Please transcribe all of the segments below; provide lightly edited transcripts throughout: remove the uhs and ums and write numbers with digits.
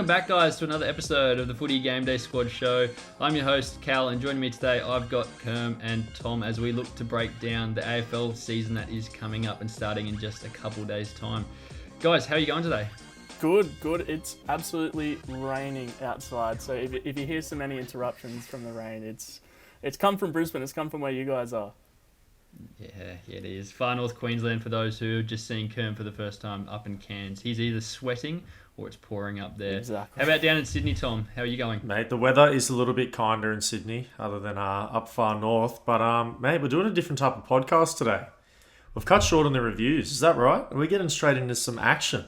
welcome back, guys, to another episode of the Footy GameDay Squad show. I'm your host, Cal, and joining me today, I've got Kerm and Tom as we look to break down the AFL season that is coming up and starting in just a couple days' time. Guys, how are you going today? Good. It's absolutely raining outside, so if you hear so many interruptions from the rain, it's come from Brisbane, it's come from where you guys are. Yeah, it is. Far North Queensland, for those who are just seeing Kerm for the first time up in Cairns. He's either sweating or it's pouring up there. Exactly. How about down in Sydney, Tom? How are you going? Mate, the weather is a little bit kinder in Sydney, other than up far north. But, mate, we're doing a different type of podcast today. We've cut short on the reviews. Is that right? Are we getting straight into some action?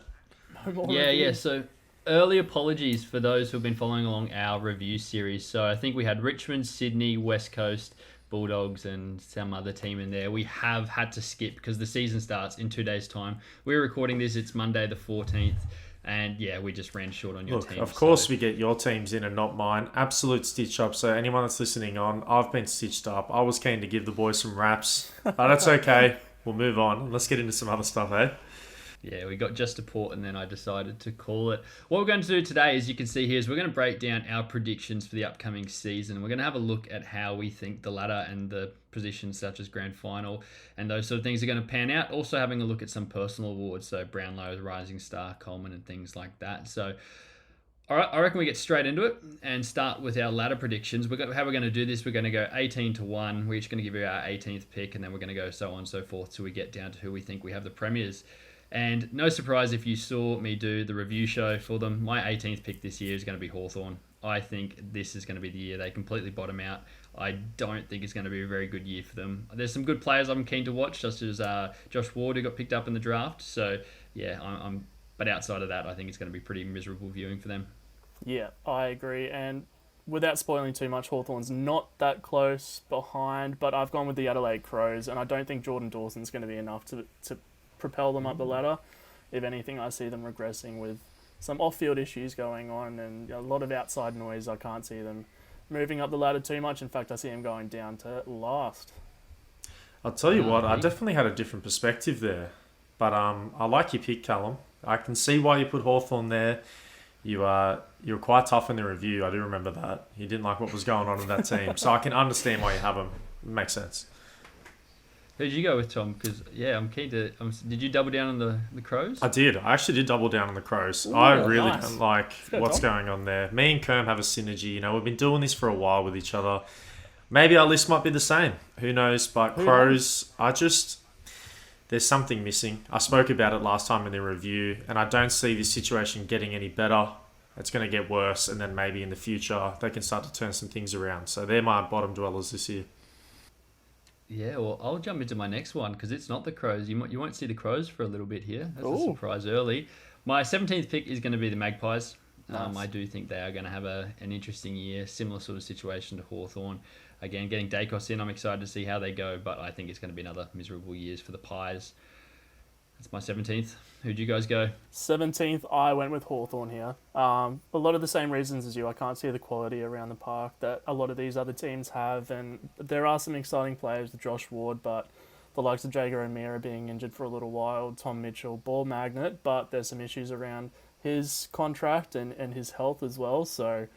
Yeah. So early apologies for those who have been following along our review series. So I think we had Richmond, Sydney, West Coast, Bulldogs and some other team in there. We have had to skip because the season starts in 2 days' time. We're recording this, it's Monday the 14th. And yeah, we just ran short on your team. Of course we get your teams in and not mine. Absolute stitch up. So anyone that's listening on, I've been stitched up. I was keen to give the boys some raps, but that's okay. We'll move on. Let's get into some other stuff, eh? Yeah, we got just a port and then I decided to call it. What we're going to do today, as you can see here, is we're going to break down our predictions for the upcoming season. We're going to have a look at how we think the ladder and the positions such as grand final and those sort of things are going to pan out. Also having a look at some personal awards, so Brownlow, the Rising Star, Coleman and things like that. So all right, I reckon we get straight into it and start with our ladder predictions. How we're going to do this, we're going to go 18 to 1. We're each going to give you our 18th pick and then we're going to go so on and so forth till we get down to who we think we have the premiers. And no surprise if you saw me do the review show for them, my 18th pick this year is going to be Hawthorne. I think this is going to be the year they completely bottom out. I don't think it's going to be a very good year for them. There's some good players I'm keen to watch, such as Josh Ward, who got picked up in the draft. So, yeah, but outside of that, I think it's going to be pretty miserable viewing for them. Yeah, I agree. And without spoiling too much, Hawthorne's not that close behind, but I've gone with the Adelaide Crows, and I don't think Jordan Dawson's going to be enough to propel them up the ladder. If anything, I see them regressing with some off-field issues going on and a lot of outside noise. I can't see them moving up the ladder too much. In fact, I see them going down to last. I'll tell you what, I definitely had a different perspective there. But I like your pick, Callum. I can see why you put Hawthorne there. You were quite tough in the review. I do remember that. You didn't like what was going on in that team. So I can understand why you have them. It makes sense. Who did you go with, Tom? Because, yeah, I'm keen to... did you double down on the Crows? I did. I actually did double down on the Crows. Ooh, I really nice. don't like what's going on there. Me and Kerm have a synergy. You know, we've been doing this for a while with each other. Maybe our list might be the same. Who knows? But Crows, there's something missing. I spoke about it last time in the review, and I don't see this situation getting any better. It's going to get worse, and then maybe in the future they can start to turn some things around. So they're my bottom dwellers this year. Yeah, well, I'll jump into my next one because it's not the Crows. You won't see the Crows for a little bit here. That's a surprise early. My 17th pick is going to be the Magpies. Nice. I do think they are going to have an interesting year, similar sort of situation to Hawthorn. Again, getting Dacos in, I'm excited to see how they go, but I think it's going to be another miserable years for the Pies. That's my 17th. Who'd you guys go? 17th, I went with Hawthorne here. A lot of the same reasons as you. I can't see the quality around the park that a lot of these other teams have, and there are some exciting players with Josh Ward, but the likes of Jager O'Meara being injured for a little while, Tom Mitchell, ball magnet, but there's some issues around his contract and his health as well. So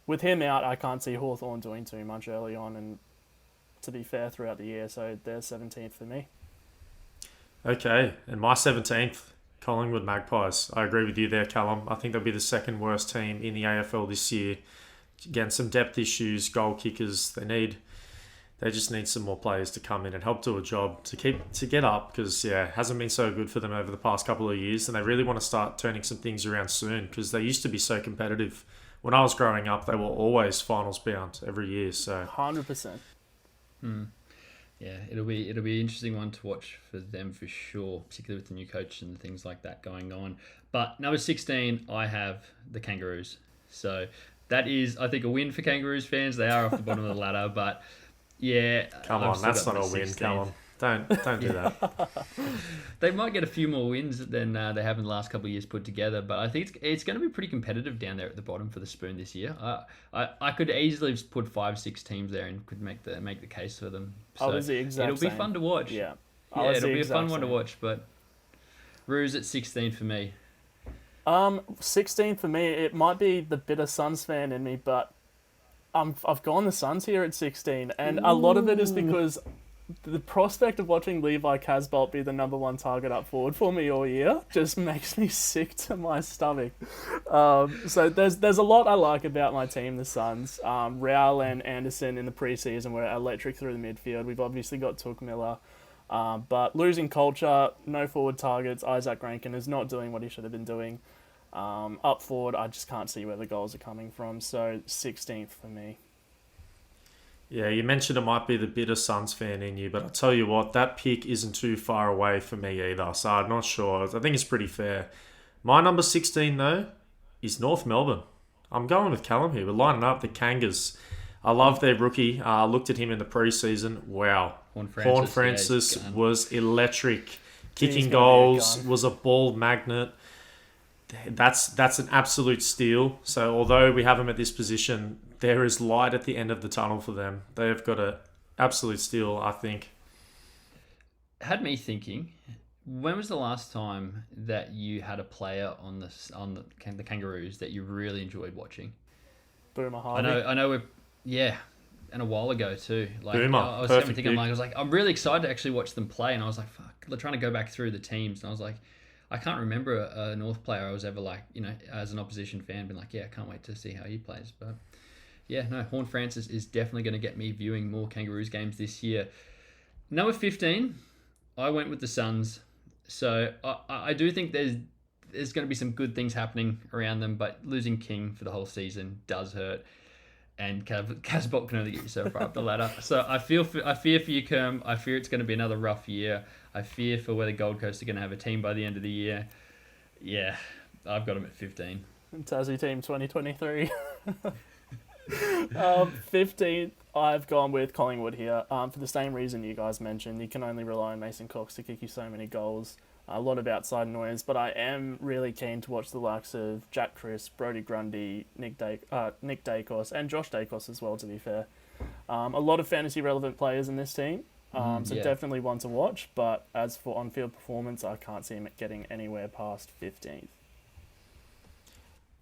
with him out, I can't see Hawthorne doing too much early on, and to be fair, throughout the year. So they're 17th for me. Okay, and my 17th, Collingwood Magpies. I agree with you there, Callum. I think they'll be the second worst team in the AFL this year. Again, some depth issues, goal kickers. They just need some more players to come in and help do a job to get up because, it hasn't been so good for them over the past couple of years and they really want to start turning some things around soon because they used to be so competitive. When I was growing up, they were always finals bound every year. So 100%. Yeah, it'll be an interesting one to watch for them for sure, particularly with the new coach and things like that going on. But number 16, I have the Kangaroos. So that is, I think, a win for Kangaroos fans. They are off the bottom of the ladder, but yeah. Come on, that's not a win, Callum. Don't do that. They might get a few more wins than they have in the last couple of years put together, but I think it's going to be pretty competitive down there at the bottom for the Spoon this year. I could easily put 5-6 teams there and could make the case for them. So I was the exact it'll be fun to watch. Yeah, it'll be a fun one to watch. But Roos at 16 for me. 16 for me. It might be the bitter Suns fan in me, but I've gone the Suns here at 16, and a lot of it is because the prospect of watching Levi Casbolt be the number one target up forward for me all year just makes me sick to my stomach. So there's a lot I like about my team, the Suns. Rowell and Anderson in the preseason were electric through the midfield. We've obviously got Took Miller. But losing culture, no forward targets. Isaac Rankin is not doing what he should have been doing. Up forward, I just can't see where the goals are coming from. So 16th for me. Yeah, you mentioned it might be the bitter Suns fan in you, but I'll tell you what, that pick isn't too far away for me either, so I'm not sure. I think it's pretty fair. My number 16, though, is North Melbourne. I'm going with Callum here. We're lining up the Kangas. I love their rookie. I looked at him in the preseason. Wow. Horn Francis was electric. Kicking goals, was a ball magnet. That's an absolute steal. So although we have him at this position, there is light at the end of the tunnel for them. They have got an absolute steal, I think. Had me thinking, when was the last time that you had a player on the Kangaroos that you really enjoyed watching? Boomer Harvey. I know and a while ago too. Like Boomer, I was 17, I'm really excited to actually watch them play, and I was like, fuck, trying to go back through the teams, and I was like, I can't remember a North player I was ever like, as an opposition fan, been like, yeah, I can't wait to see how he plays. But yeah, no, Horn Francis is definitely going to get me viewing more Kangaroos games this year. Number 15, I went with the Suns. So I do think there's going to be some good things happening around them, but losing King for the whole season does hurt. And Casbolt can only get you so far up the ladder. So I fear for you, Kerm. I fear it's going to be another rough year. I fear for where the Gold Coast are going to have a team by the end of the year. Yeah, I've got them at 15. Tassie team 2023. 15th, I've gone with Collingwood here. For the same reason you guys mentioned, you can only rely on Mason Cox to kick you so many goals. A lot of outside noise, but I am really keen to watch the likes of Jack Crisp, Brodie Grundy, Nick Dacos, and Josh Dacos as well, to be fair. A lot of fantasy relevant players in this team, definitely one to watch, but as for on-field performance, I can't see him getting anywhere past 15th.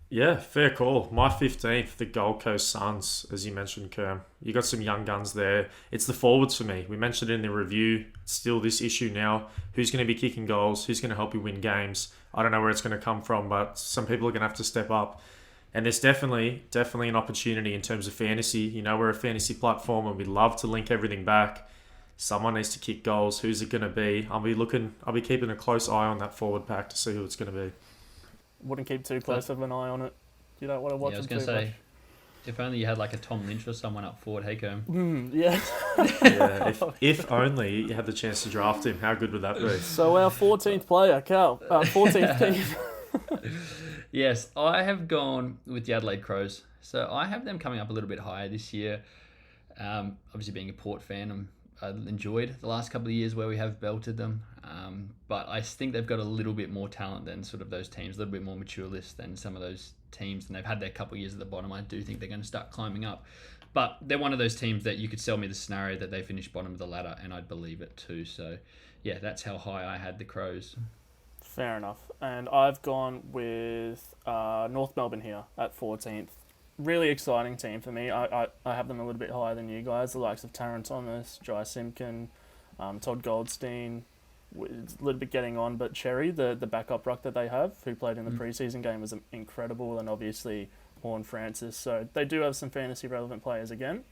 Yeah, fair call. My 15th, the Gold Coast Suns, as you mentioned, Kerm. You got some young guns there. It's the forwards for me. We mentioned it in the review. It's still this issue now. Who's going to be kicking goals? Who's going to help you win games? I don't know where it's going to come from, but some people are going to have to step up. And there's definitely an opportunity in terms of fantasy. We're a fantasy platform and we love to link everything back. Someone needs to kick goals. Who's it going to be? I'll be keeping a close eye on that forward pack to see who it's going to be. Wouldn't keep too close of an eye on it. You don't want to watch I was them going to too say, much. if only you had like a Tom Lynch or someone up forward, hey, Kerm. Yeah. Yeah, if only you had the chance to draft him, how good would that be? So our 14th player, Cal. 14th team. Yes, I have gone with the Adelaide Crows. So I have them coming up a little bit higher this year. Obviously, being a Port fan, I enjoyed the last couple of years where we have belted them. But I think they've got a little bit more talent than sort of those teams, a little bit more mature list than some of those teams. And they've had their couple of years at the bottom. I do think they're going to start climbing up. But they're one of those teams that you could sell me the scenario that they finish bottom of the ladder, and I'd believe it too. So, yeah, that's how high I had the Crows. Fair enough. And I've gone with North Melbourne here at 14th. Really exciting team for me. I have them a little bit higher than you guys. The likes of Taron Thomas, Jai Simpkin, Todd Goldstein. It's a little bit getting on, but Cherry, the backup ruck that they have, who played in the preseason game, was incredible, and obviously Horn Francis. So they do have some fantasy relevant players again.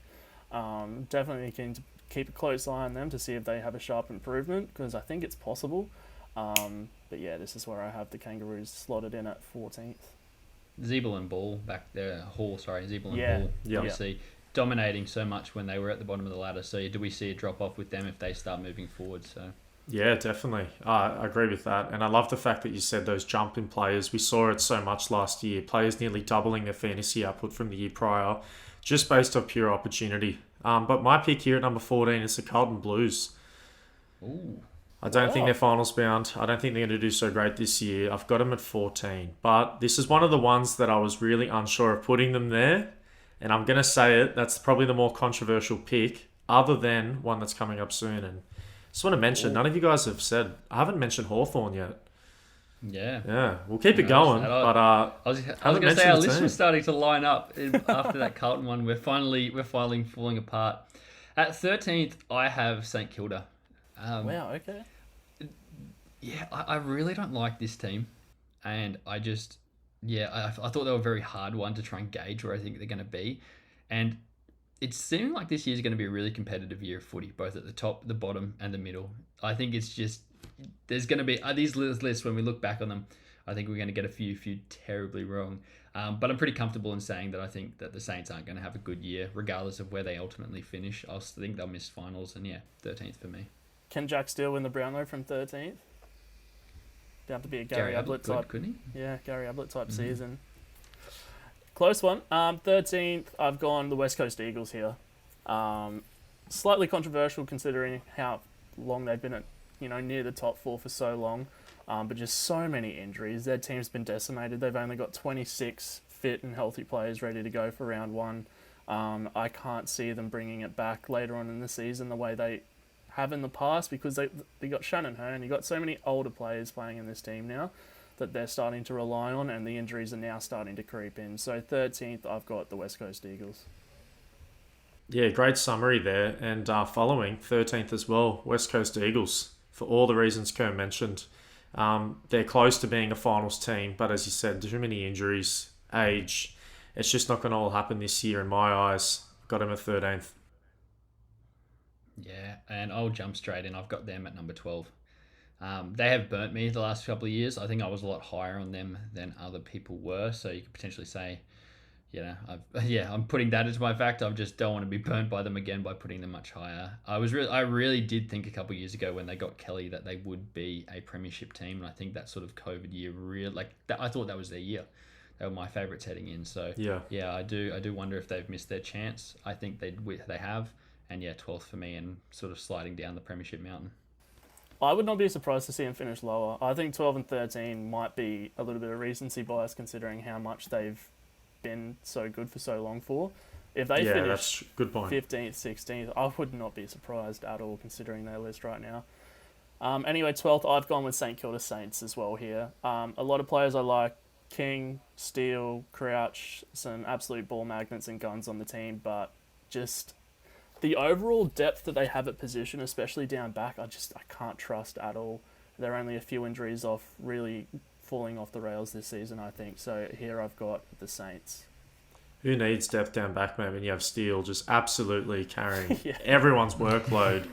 Definitely keen to keep a close eye on them to see if they have a sharp improvement, because I think it's possible. But yeah, this is where I have the Kangaroos slotted in at 14th. Zeeble and Ball back there. Zeeble and Ball. Yeah. Obviously dominating so much when they were at the bottom of the ladder. So do we see a drop off with them if they start moving forward? So. Yeah, definitely. I agree with that. And I love the fact that you said those jump-in players. We saw it so much last year. Players nearly doubling their fantasy output from the year prior, just based on pure opportunity. But my pick here at number 14 is the Carlton Blues. Ooh. I don't think they're finals bound. I don't think they're going to do so great this year. I've got them at 14. But this is one of the ones that I was really unsure of putting them there. And I'm going to say it. That's probably the more controversial pick, other than one that's coming up soon. And just want to mention, none of you guys have said, I haven't mentioned Hawthorne yet. Yeah. Yeah, we'll keep it No, going, that but I was haven't going to say mentioned our the list team. was starting to line up after that Carlton one. We're finally falling apart. At 13th, I have St Kilda. Wow, okay. Yeah, I really don't like this team, and I thought they were a very hard one to try and gauge where I think they're going to be, and it's seeming like this year's going to be a really competitive year of footy, both at the top, the bottom, and the middle. I think it's just there's going to be these lists when we look back on them. I think we're going to get a few terribly wrong, but I'm pretty comfortable in saying that I think that the Saints aren't going to have a good year, regardless of where they ultimately finish. I think they'll miss finals, and 13th for me. Can Jack Steele win the Brownlow from 13th? It'd have to be a Gary Ablett type. Couldn't he? Yeah, Gary Ablett type season. Close one. 13th, I've gone the West Coast Eagles here. Slightly controversial considering how long they've been at, near the top four for so long. But just so many injuries. Their team's been decimated. They've only got 26 fit and healthy players ready to go for round one. I can't see them bringing it back later on in the season the way they have in the past, because they got Shannon Hearn. You got so many older players playing in this team now that they're starting to rely on, and the injuries are now starting to creep in. So 13th, I've got the West Coast Eagles. Yeah, great summary there. And following 13th as well, West Coast Eagles, for all the reasons Kerr mentioned. They're close to being a finals team, but as you said, too many injuries, age. It's just not going to all happen this year in my eyes. Got him at 13th. Yeah, and I'll jump straight in. I've got them at number 12. They have burnt me the last couple of years. I think I was a lot higher on them than other people were. So you could potentially say, I'm putting that into my factor. I just don't want to be burnt by them again by putting them much higher. I really did think a couple of years ago when they got Kelly that they would be a premiership team, and I think that sort of COVID year I thought that was their year. They were my favourites heading in. So I do wonder if they've missed their chance. I think they have. And 12th for me, and sort of sliding down the premiership mountain. I would not be surprised to see them finish lower. I think 12 and 13 might be a little bit of recency bias considering how much they've been so good for so long for. If they finish that's a good point. 15th, 16th, I would not be surprised at all considering their list right now. Anyway, 12th, I've gone with St Kilda Saints as well here. A lot of players I like. King, Steele, Crouch, some absolute ball magnets and guns on the team, but just the overall depth that they have at position, especially down back, I can't trust at all. They're only a few injuries off really falling off the rails this season, I think. So here I've got the Saints. Who needs depth down back, man, when you have Steele just absolutely carrying everyone's workload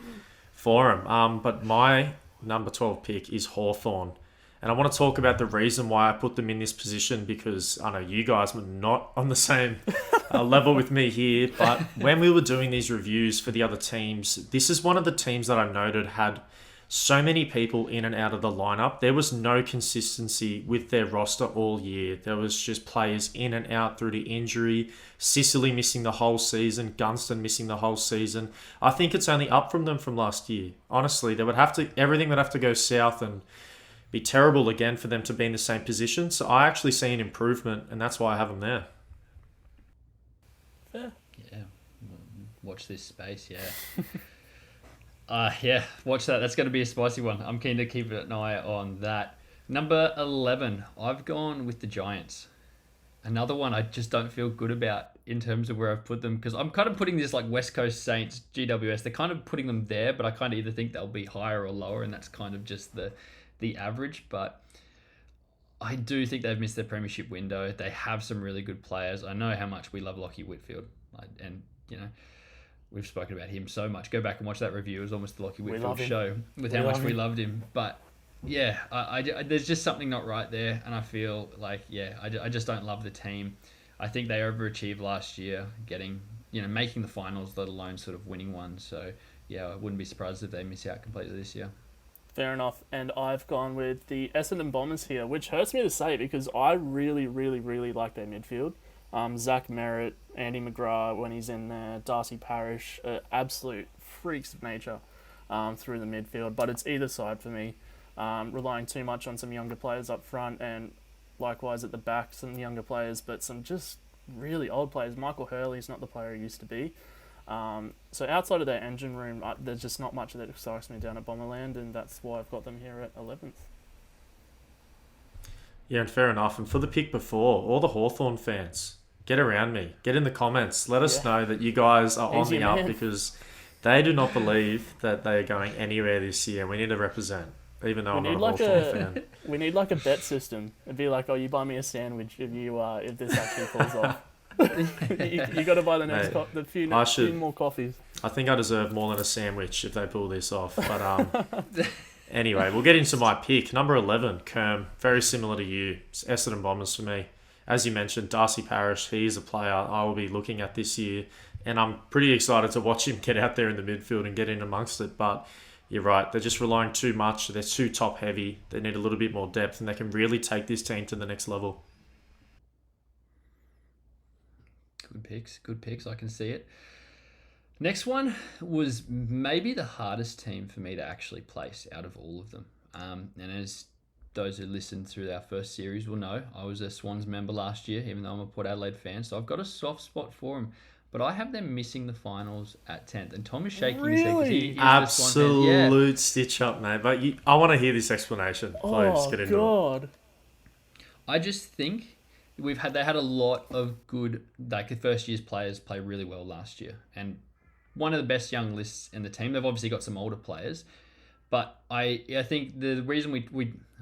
for him? But my number 12 pick is Hawthorne. And I want to talk about the reason why I put them in this position, because I know you guys were not on the same level with me here. But when we were doing these reviews for the other teams, this is one of the teams that I noted had so many people in and out of the lineup. There was no consistency with their roster all year. There was just players in and out through to injury. Sicily missing the whole season. Gunston missing the whole season. I think it's only up from them from last year. Honestly, everything would have to go south and be terrible again for them to be in the same position. So I actually see an improvement, and that's why I have them there. Fair. Yeah. Watch this space, watch that. That's going to be a spicy one. I'm keen to keep an eye on that. Number 11, I've gone with the Giants. Another one I just don't feel good about in terms of where I've put them, because I'm kind of putting this like West Coast Saints, GWS. They're kind of putting them there, but I kind of either think they'll be higher or lower, and that's kind of just the average. But I do think they've missed their premiership window. They have some really good players. I know how much we love Lachie Whitfield, and we've spoken about him so much. Go back and watch that review. It was almost the Lachie Whitfield show with how much we loved him. But I there's just something not right there, and I feel like I just don't love the team. I think they overachieved last year, making the finals, let alone sort of winning one. So I wouldn't be surprised if they miss out completely this year. Fair enough. And I've gone with the Essendon Bombers here, which hurts me to say because I really, really, really like their midfield. Zach Merritt, Andy McGrath when he's in there, Darcy Parish, absolute freaks of nature through the midfield. But it's either side for me, relying too much on some younger players up front and likewise at the back, some younger players, but some just really old players. Michael Hurley's not the player he used to be. So outside of their engine room, there's just not much that excites me down at Bomberland, and that's why I've got them here at 11th. Yeah, and fair enough. And for the pick before, all the Hawthorne fans, get around me. Get in the comments. Let us know that you guys are on Easy, the up man. because they do not believe that they are going anywhere this year. We need to represent, even though I'm not a Hawthorne fan. We need like a bet system. It'd be like, oh, you buy me a sandwich if this actually pulls off. you got to buy the next few more coffees. I think I deserve more than a sandwich if they pull this off. But anyway, we'll get into my pick. Number 11, Kerm. Very similar to you. It's Essendon Bombers for me. As you mentioned, Darcy Parish, he's a player I will be looking at this year. And I'm pretty excited to watch him get out there in the midfield and get in amongst it. But you're right, they're just relying too much. They're too top heavy. They need a little bit more depth and they can really take this team to the next level. Good picks. I can see it. Next one was maybe the hardest team for me to actually place out of all of them. And as those who listened through our first series will know, I was a Swans member last year, even though I'm a Port Adelaide fan. So I've got a soft spot for them. But I have them missing the finals at 10th. And Tom is shaking his head. Really? Absolute stitch up, mate. But I want to hear this explanation. Please get into it. I just think they had a lot of good, like the first year's players play really well last year. And one of the best young lists in the team. They've obviously got some older players. But I think the reason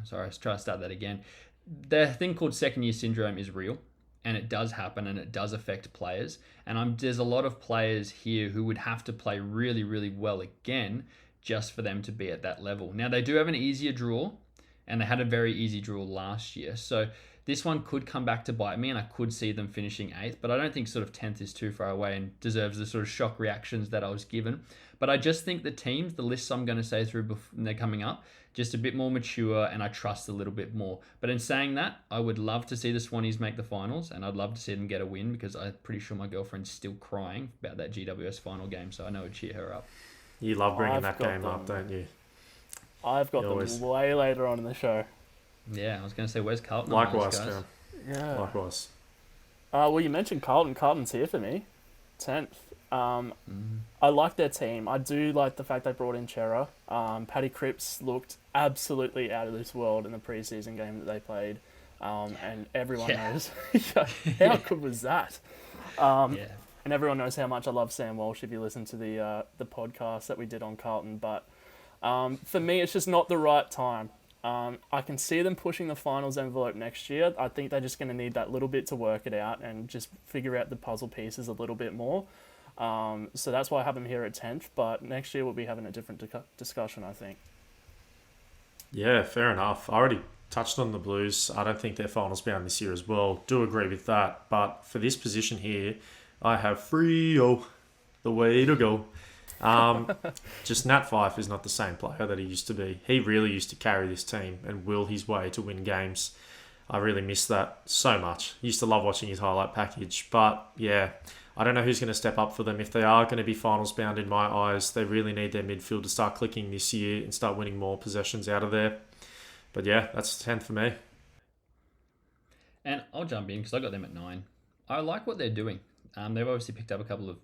sorry, let's try to start that again. The thing called second year syndrome is real. And it does happen and it does affect players. And there's a lot of players here who would have to play really, really well again just for them to be at that level. Now, they do have an easier draw and they had a very easy draw last year. So this one could come back to bite me and I could see them finishing 8th. But I don't think sort of 10th is too far away and deserves the sort of shock reactions that I was given. But I just think the lists I'm going to say through before they're coming up, just a bit more mature and I trust a little bit more. But in saying that, I would love to see the Swannies make the finals and I'd love to see them get a win because I'm pretty sure my girlfriend's still crying about that GWS final game, so I know it would cheer her up. You love bringing that game up, don't you? I've got them way later on in the show. Yeah, I was going to say, where's Carlton? Likewise, Cam. Yeah. Likewise. Well, you mentioned Carlton. Carlton's here for me. 10th. I like their team. I do like the fact they brought in Chera. Paddy Cripps looked absolutely out of this world in the preseason game that they played. And everyone knows. How good was that? And everyone knows how much I love Sam Walsh if you listen to the podcast that we did on Carlton. But for me, it's just not the right time. I can see them pushing the finals envelope next year. I think they're just going to need that little bit to work it out and just figure out the puzzle pieces a little bit more. So that's why I have them here at 10th. But next year we'll be having a different discussion, I think. Yeah, fair enough. I already touched on the Blues. I don't think they're finals bound this year as well. Do agree with that. But for this position here, I have Freo, the way to go. Just Nat Fyfe is not the same player that he used to be. He really used to carry this team and will his way to win games. I really miss that so much. Used to love watching his highlight package. But yeah, I don't know who's going to step up for them. If they are going to be finals bound in my eyes, they really need their midfield to start clicking this year and start winning more possessions out of there. But yeah, that's 10 for me. And I'll jump in because I got them at 9. I like what they're doing. They've obviously picked up a couple of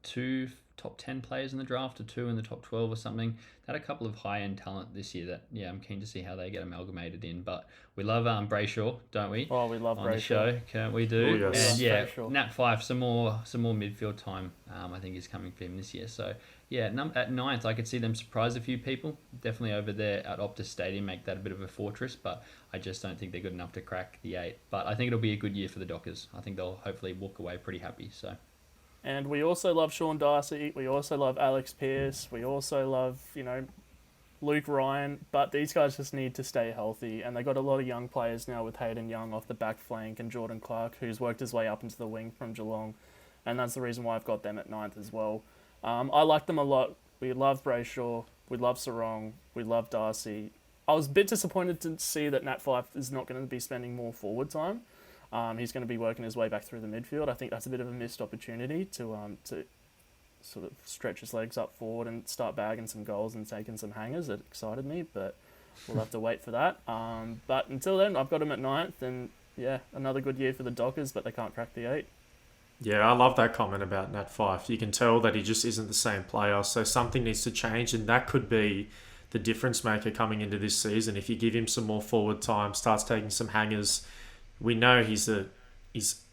2 top 10 players in the draft or 2 in the top 12 or something. They had a couple of high-end talent this year that, I'm keen to see how they get amalgamated in. But we love Brayshaw, don't we? Oh, we love on Brayshaw. The show, can't we do? Oh, yes. And Nat Fyfe, some more midfield time, I think is coming for him this year. So yeah, at 9th, I could see them surprise a few people. Definitely over there at Optus Stadium, make that a bit of a fortress. But I just don't think they're good enough to crack the 8. But I think it'll be a good year for the Dockers. I think they'll hopefully walk away pretty happy. So. And we also love Sean Darcy. We also love Alex Pearce. We also love, Luke Ryan. But these guys just need to stay healthy. And they got a lot of young players now with Hayden Young off the back flank and Jordan Clark, who's worked his way up into the wing from Geelong. And that's the reason why I've got them at 9th as well. I like them a lot. We love Brayshaw. We love Sarong. We love Darcy. I was a bit disappointed to see that Nat Fyfe is not going to be spending more forward time. He's going to be working his way back through the midfield. I think that's a bit of a missed opportunity to sort of stretch his legs up forward and start bagging some goals and taking some hangers. It excited me, but we'll have to wait for that. But until then, I've got him at 9th, and yeah, another good year for the Dockers, but they can't crack the 8. Yeah, I love that comment about Nat Fyfe. You can tell that he just isn't the same player, so something needs to change, and that could be the difference maker coming into this season. If you give him some more forward time, starts taking some hangers, we know he's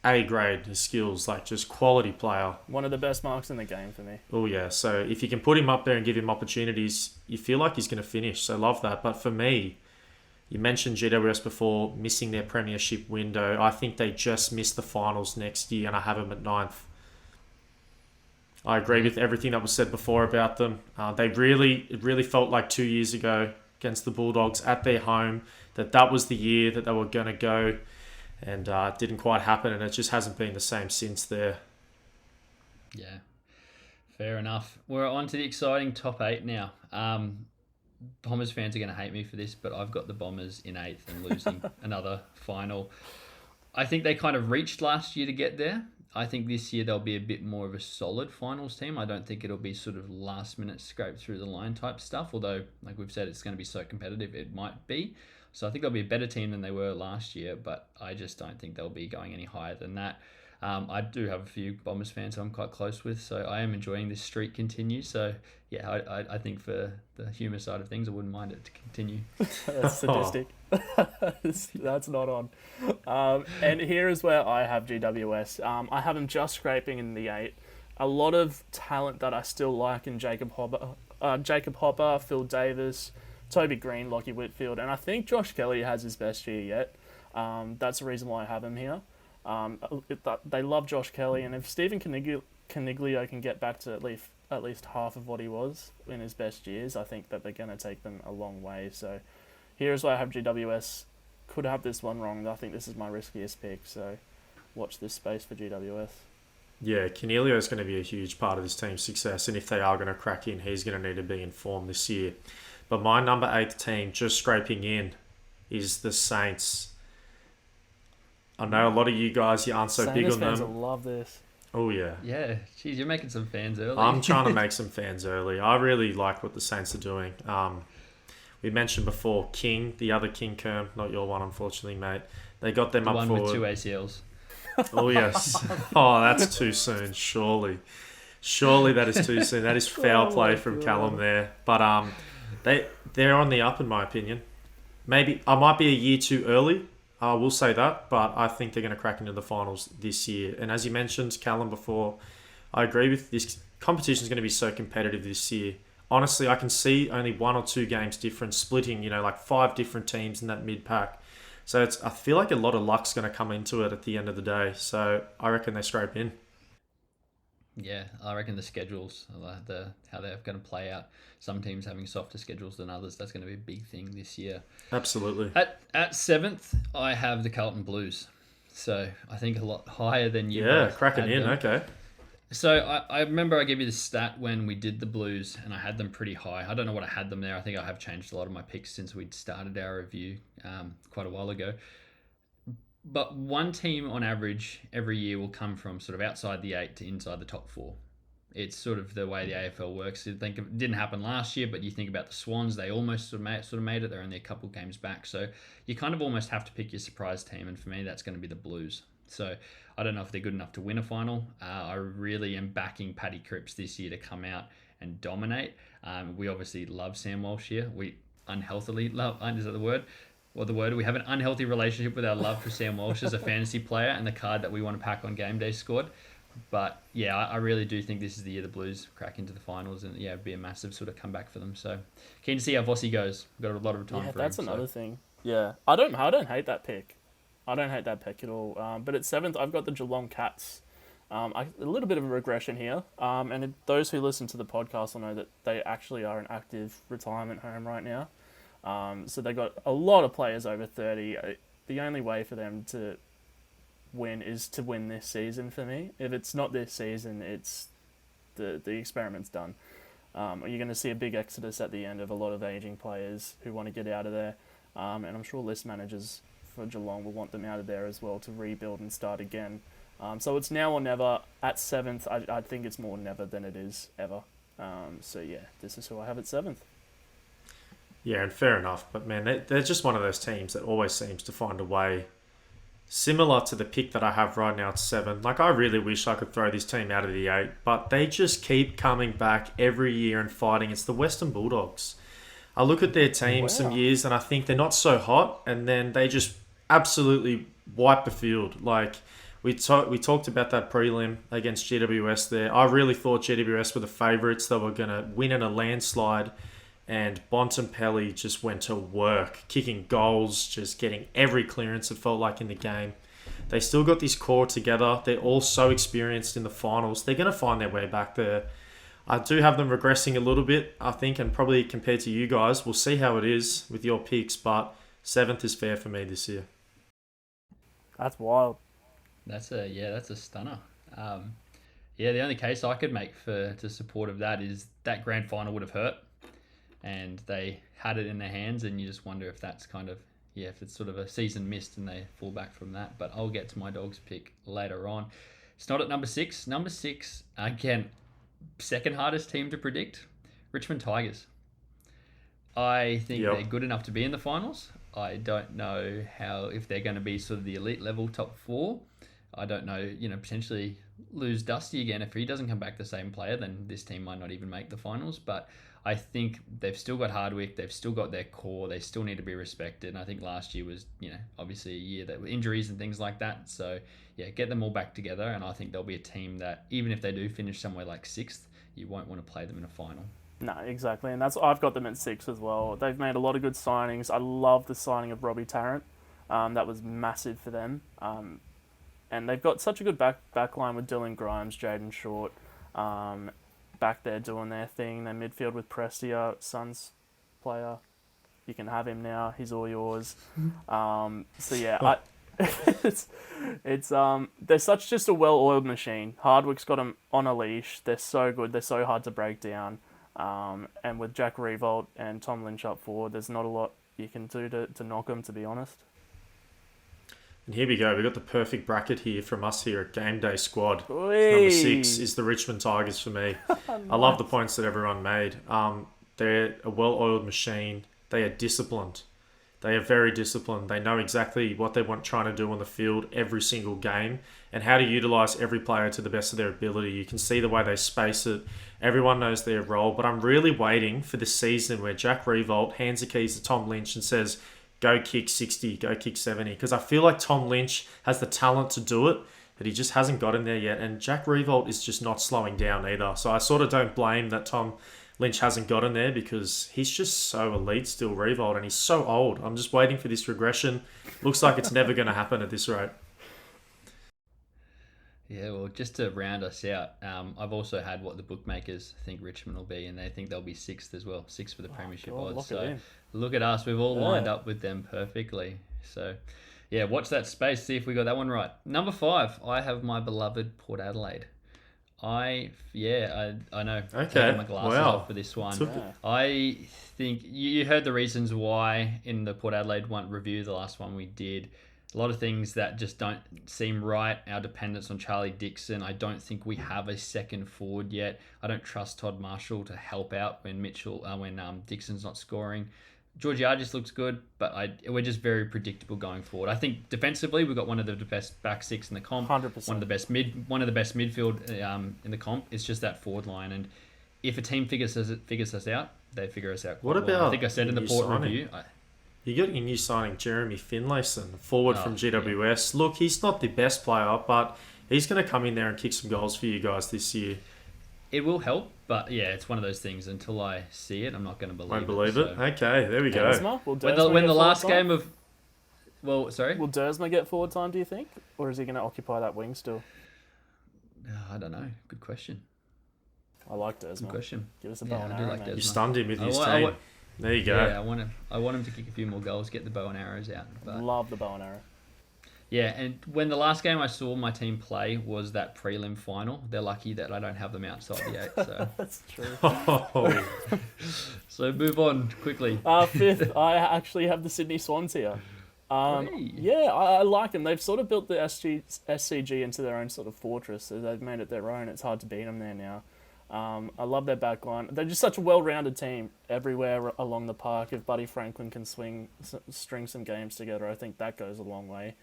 A grade, his skills, like just quality player. One of the best marks in the game for me. Oh yeah, so if you can put him up there and give him opportunities, you feel like he's going to finish. So love that. But for me, you mentioned GWS before, missing their premiership window. I think they just missed the finals next year, and I have them at 9th. I agree with everything that was said before about them. It really felt like 2 years ago against the Bulldogs at their home that was the year that they were going to go, and it didn't quite happen, and it just hasn't been the same since there. Yeah, fair enough. We're on to the exciting top 8 now. Bombers fans are going to hate me for this, but I've got the Bombers in 8th and losing another final. I think they kind of reached last year to get there. I think this year they'll be a bit more of a solid finals team. I don't think it'll be sort of last minute scrape through the line type stuff, although like we've said, it's going to be so competitive, it might be. So I think they'll be a better team than they were last year, but I just don't think they'll be going any higher than that. I do have a few Bombers fans who I'm quite close with, so I am enjoying this streak continue. So yeah, I think for the humour side of things, I wouldn't mind it to continue. That's sadistic. That's not on. And here is where I have GWS. I have them just scraping in the 8. A lot of talent that I still like in Jacob Hopper, Phil Davis, Toby Green, Lockie Whitfield, and I think Josh Kelly has his best year yet. That's the reason why I have him here. They love Josh Kelly, and if Stephen Caniglio can get back to at least half of what he was in his best years, I think that they're going to take them a long way. So here's why I have GWS. Could have this one wrong. I think this is my riskiest pick, so watch this space for GWS. Yeah, Caniglio is going to be a huge part of this team's success, and if they are going to crack in, he's going to need to be in form this year. But my number 8 team, just scraping in, is the Saints. I know a lot of you guys, you aren't so big on them. Fans will love this. Oh, yeah. Yeah, geez, you're making some fans early. I'm trying to make some fans early. I really like what the Saints are doing. We mentioned before King, the other King Kerm, not your one, unfortunately, mate. They got them the up one forward. with 2 ACLs. Oh, yes. Oh, that's too soon, surely. Surely that is too soon. That is foul play from Callum there. But they're on the up, in my opinion. Maybe I might be a year too early. I will say that, but I think they're going to crack into the finals this year. And as you mentioned, Callum, before, I agree with this. Competition is going to be so competitive this year. Honestly, I can see only 1 or 2 games difference, splitting, like 5 different teams in that mid-pack. So I feel like a lot of luck's going to come into it at the end of the day. So I reckon they scrape in. Yeah, I reckon the schedules, how they're going to play out. Some teams having softer schedules than others. That's going to be a big thing this year. Absolutely. At 7th, I have the Carlton Blues. So I think a lot higher than you. Yeah, cracking in. Okay. So I remember I gave you the stat when we did the Blues, and I had them pretty high. I don't know what I had them there. I think I have changed a lot of my picks since we'd started our review quite a while ago. But one team on average every year will come from sort of outside the 8 to inside the top 4. It's sort of the way the AFL works. It didn't happen last year, but you think about the Swans, they almost sort of made it. They're only a couple games back. So you kind of almost have to pick your surprise team, and for me, that's going to be the Blues. So I don't know if they're good enough to win a final. I really am backing Paddy Cripps this year to come out and dominate. We obviously love Sam Walsh here. We unhealthily love, is that the word? We have an unhealthy relationship with our love for Sam Walsh as a fantasy player and the card that we want to pack on GameDay Squad. But yeah, I really do think this is the year the Blues crack into the finals, and yeah, it'd be a massive sort of comeback for them. So keen to see how Vossi goes. We've got a lot of time for him. That's another thing. Yeah, I don't hate that pick. I don't hate that pick at all. But at 7th, I've got the Geelong Cats. A little bit of a regression here. And those who listen to the podcast will know that they actually are an active retirement home right now. So they got a lot of players over 30. The only way for them to win is to win this season for me. If it's not this season, it's the experiment's done. You're going to see a big exodus at the end of a lot of aging players who want to get out of there. And I'm sure list managers for Geelong will want them out of there as well to rebuild and start again. So it's now or never. At 7th, I think it's more never than it is ever. So yeah, this is who I have at 7th. Yeah, and fair enough. But man, they're just one of those teams that always seems to find a way. Similar to the pick that I have right now at 7. Like, I really wish I could throw this team out of the 8, but they just keep coming back every year and fighting. It's the Western Bulldogs. I look at their team some years and I think they're not so hot, and then they just absolutely wipe the field. Like we talked about that prelim against GWS there. I really thought GWS were the favourites. They were going to win in a landslide, and Bontempelli just went to work, kicking goals, just getting every clearance it felt like in the game. They still got this core together. They're all so experienced in the finals. They're going to find their way back there. I do have them regressing a little bit, I think, and probably compared to you guys. We'll see how it is with your picks, but 7th is fair for me this year. That's wild. That's a stunner. The only case I could make to support of that is that grand final would have hurt, and they had it in their hands, and you just wonder if that's kind of, if it's sort of a season missed and they fall back from that. But I'll get to my Dogs pick later on. It's not at number 6. Number 6, again, second hardest team to predict, Richmond Tigers. I think they're good enough to be in the finals. I don't know if they're going to be sort of the elite level top 4. I don't know, potentially lose Dusty again. If he doesn't come back the same player, then this team might not even make the finals. But I think they've still got Hardwick. They've still got their core. They still need to be respected. And I think last year was, obviously a year that were injuries and things like that. So, get them all back together. And I think they'll be a team that, even if they do finish somewhere like 6th, you won't want to play them in a final. No, exactly. And I've got them at 6 as well. They've made a lot of good signings. I love the signing of Robbie Tarrant. That was massive for them. And they've got such a good back line with Dylan Grimes, Jaden Short, back there doing their thing. Their midfield with Prestia, Suns player. You can have him now. He's all yours. They're such just a well-oiled machine. Hardwick's got them on a leash. They're so good. They're so hard to break down. And with Jack Revolt and Tom Lynch up forward, there's not a lot you can do to knock them, to be honest. And here we go. We've got the perfect bracket here from us here at GameDay Squad. Whee! Number 6 is the Richmond Tigers for me. Nice. I love the points that everyone made. They're a well-oiled machine. They are disciplined. They are very disciplined. They know exactly what they want trying to do on the field every single game and how to utilise every player to the best of their ability. You can see the way they space it. Everyone knows their role. But I'm really waiting for the season where Jack Revolt hands the keys to Tom Lynch and says, go kick 60, go kick 70. Because I feel like Tom Lynch has the talent to do it, but he just hasn't got in there yet. And Jack Revolt is just not slowing down either. So I sort of don't blame that Tom Lynch hasn't got in there because he's just so elite still, Revolt, and he's so old. I'm just waiting for this regression. Looks like it's never going to happen at this rate. Yeah, well, just to round us out, I've also had what the bookmakers think Richmond will be, and they think they'll be 6th as well, 6th for the Premiership odds. So look at us, we've all lined up with them perfectly. So, watch that space, see if we got that one right. Number 5, I have my beloved Port Adelaide. I know. Okay. Taking my glasses off for this one. I think you heard the reasons why in the Port Adelaide review, the last one we did. A lot of things that just don't seem right. Our dependence on Charlie Dixon. I don't think we have a second forward yet. I don't trust Todd Marshall to help out when Dixon's not scoring. Georgiadis looks good, but we're just very predictable going forward. I think defensively we've got one of the best back 6 in the comp. 100%. One of the best midfield in the comp. It's just that forward line, and if a team figures us out, they figure us out. What about? I think I said in the Port review. You got your new signing, Jeremy Finlayson, forward from GWS. Yeah. Look, he's not the best player, but he's going to come in there and kick some goals for you guys this year. It will help, but it's one of those things. Until I see it, I'm not going to believe it. Won't believe it? Okay, there we go. When the last game of... Well, sorry? Will Dersma get forward time, do you think? Or is he going to occupy that wing still? I don't know. Good question. I like Dersma. Good question. Give us a bow and arrow, man. You stunned him with his team. There you go. Yeah, I want him to kick a few more goals, get the bow and arrows out. But... Love the bow and arrow. Yeah, and when the last game I saw my team play was that prelim final, they're lucky that I don't have them outside the 8. So. That's true. Oh. So move on quickly. 5th, I actually have the Sydney Swans here. I like them. They've sort of built the SCG into their own sort of fortress. So they've made it their own. It's hard to beat them there now. I love their back line. They're just such a well-rounded team everywhere along the park. If Buddy Franklin can string some games together, I think that goes a long way.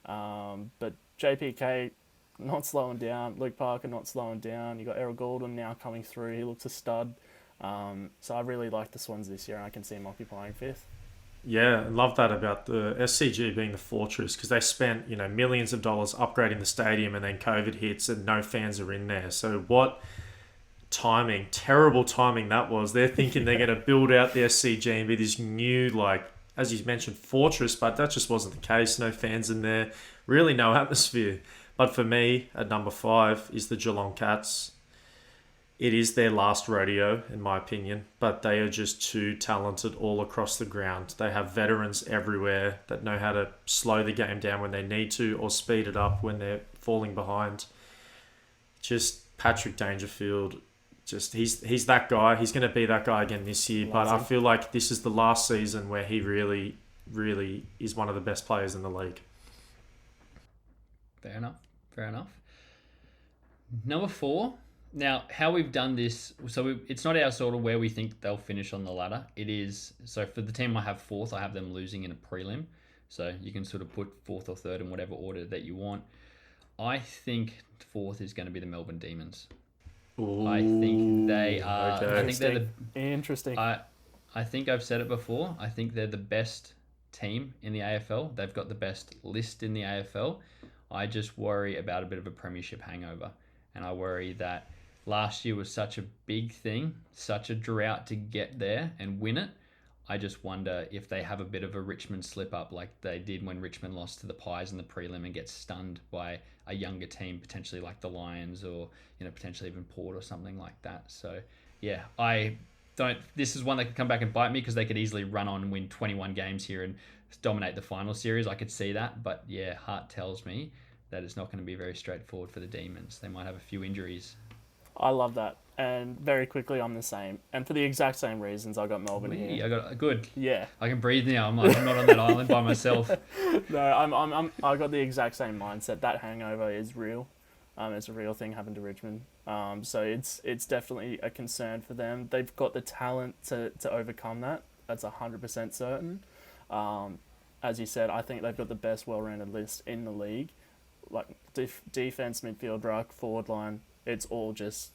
But JPK not slowing down. Luke Parker not slowing down. You got Errol Goulden now coming through. He looks a stud. So I really like the Swans this year, and I can see them occupying fifth. Yeah, I love that about the SCG being the fortress, because they spent millions of dollars upgrading the stadium, and then COVID hits and no fans are in there. So what timing, terrible timing that was. They're thinking they're going to build out the SCG and be this new, as you mentioned, fortress, but that just wasn't the case. No fans in there, really no atmosphere. But for me, at number 5 is the Geelong Cats. It is their last rodeo, in my opinion, but they are just too talented all across the ground. They have veterans everywhere that know how to slow the game down when they need to, or speed it up when they're falling behind. Just Patrick Dangerfield, he's that guy. He's going to be that guy again this year, but I feel like this is the last season where he really, really is one of the best players in the league. Fair enough. Number 4. Now, how we've done this, it's not our sort of where we think they'll finish on the ladder. It is, so for the team I have 4th, I have them losing in a prelim. So you can sort of put 4th or 3rd in whatever order that you want. I think 4th is going to be the Melbourne Demons. Ooh, I think they are. okay. I think they're Interesting. I think I've said it before. I think they're the best team in the AFL. They've got the best list in the AFL. I just worry about a bit of a premiership hangover, and I worry that last year was such a big thing, such a drought to get there and win it. I just wonder if they have a bit of a Richmond slip up like they did when Richmond lost to the Pies in the prelim and get stunned by a younger team, potentially like the Lions or potentially even Port or something like that. So yeah, this is one that could come back and bite me, because they could easily run on and win 21 games here and dominate the final series. I could see that, but yeah, heart tells me that it's not going to be very straightforward for the Demons. They might have a few injuries. I love that. And very quickly, I'm the same. And for the exact same reasons, I got Melbourne here. I got good. Yeah. I can breathe now. I'm not on that island by myself. No, I got the exact same mindset. That hangover is real. It's a real thing happened to Richmond. So it's definitely a concern for them. They've got the talent to overcome that. That's 100% certain. As you said, I think they've got the best well-rounded list in the league. Like defense, midfield, ruck, forward line. It's all just.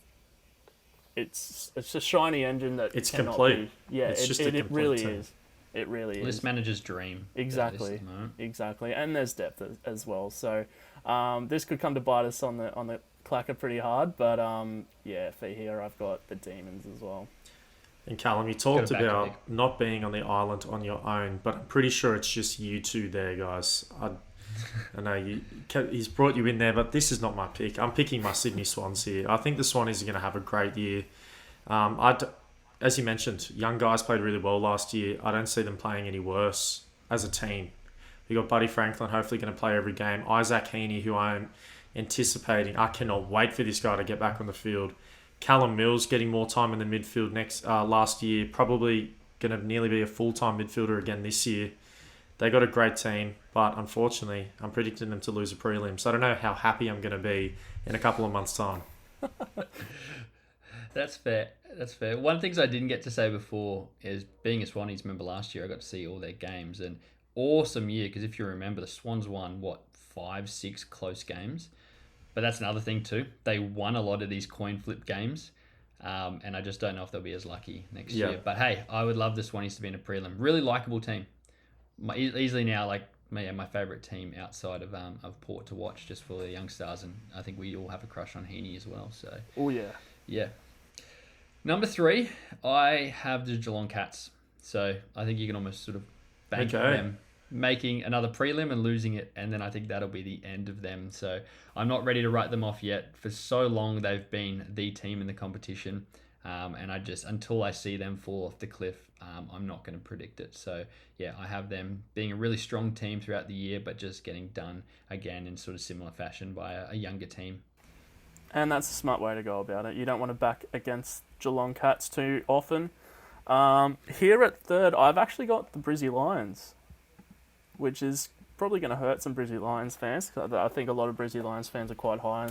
It's a shiny engine that it's cannot complete. Be. Yeah, it really team. is. It really is. List manager's dream. Exactly. Exactly. And there's depth as well. So this could come to bite us on the clacker pretty hard. But yeah, for here I've got the Demons as well. And Callum, you talked about not being on the island on your own, but I'm pretty sure it's just you two there, guys. I know he's brought you in there, but this is not my pick. I'm picking my Sydney Swans here. I think the Swannies are going to have a great year. As you mentioned, young guys played really well last year. I don't see them playing any worse as a team. We got Buddy Franklin hopefully going to play every game. Isaac Heaney, who I'm anticipating. I cannot wait for this guy to get back on the field. Callum Mills getting more time in the midfield last year. Probably going to nearly be a full-time midfielder again this year. They got a great team, but unfortunately, I'm predicting them to lose a prelim. So I don't know how happy I'm going to be in a couple of months' time. That's fair. One of the things I didn't get to say before is, being a Swannies member last year, I got to see all their games. And awesome year, because if you remember, the Swans won, 5-6 close games? But that's another thing too. They won a lot of these coin flip games. And I just don't know if they'll be as lucky next year. But hey, I would love the Swannies to be in a prelim. Really likeable team. Easily now, my favourite team outside of Port to watch, just for the young stars, and I think we all have a crush on Heaney as well. So yeah. Number 3, I have the Geelong Cats. So I think you can almost sort of bank on them making another prelim and losing it, and then I think that'll be the end of them. So I'm not ready to write them off yet. For so long, they've been the team in the competition, and until I see them fall off the cliff, I'm not going to predict it. So yeah, I have them being a really strong team throughout the year, but just getting done again in sort of similar fashion by a younger team. And that's a smart way to go about it. You don't want to back against Geelong Cats too often. Here at 3rd, I've actually got the Brizzy Lions, which is probably going to hurt some Brizzy Lions fans. I think a lot of Brizzy Lions fans are quite high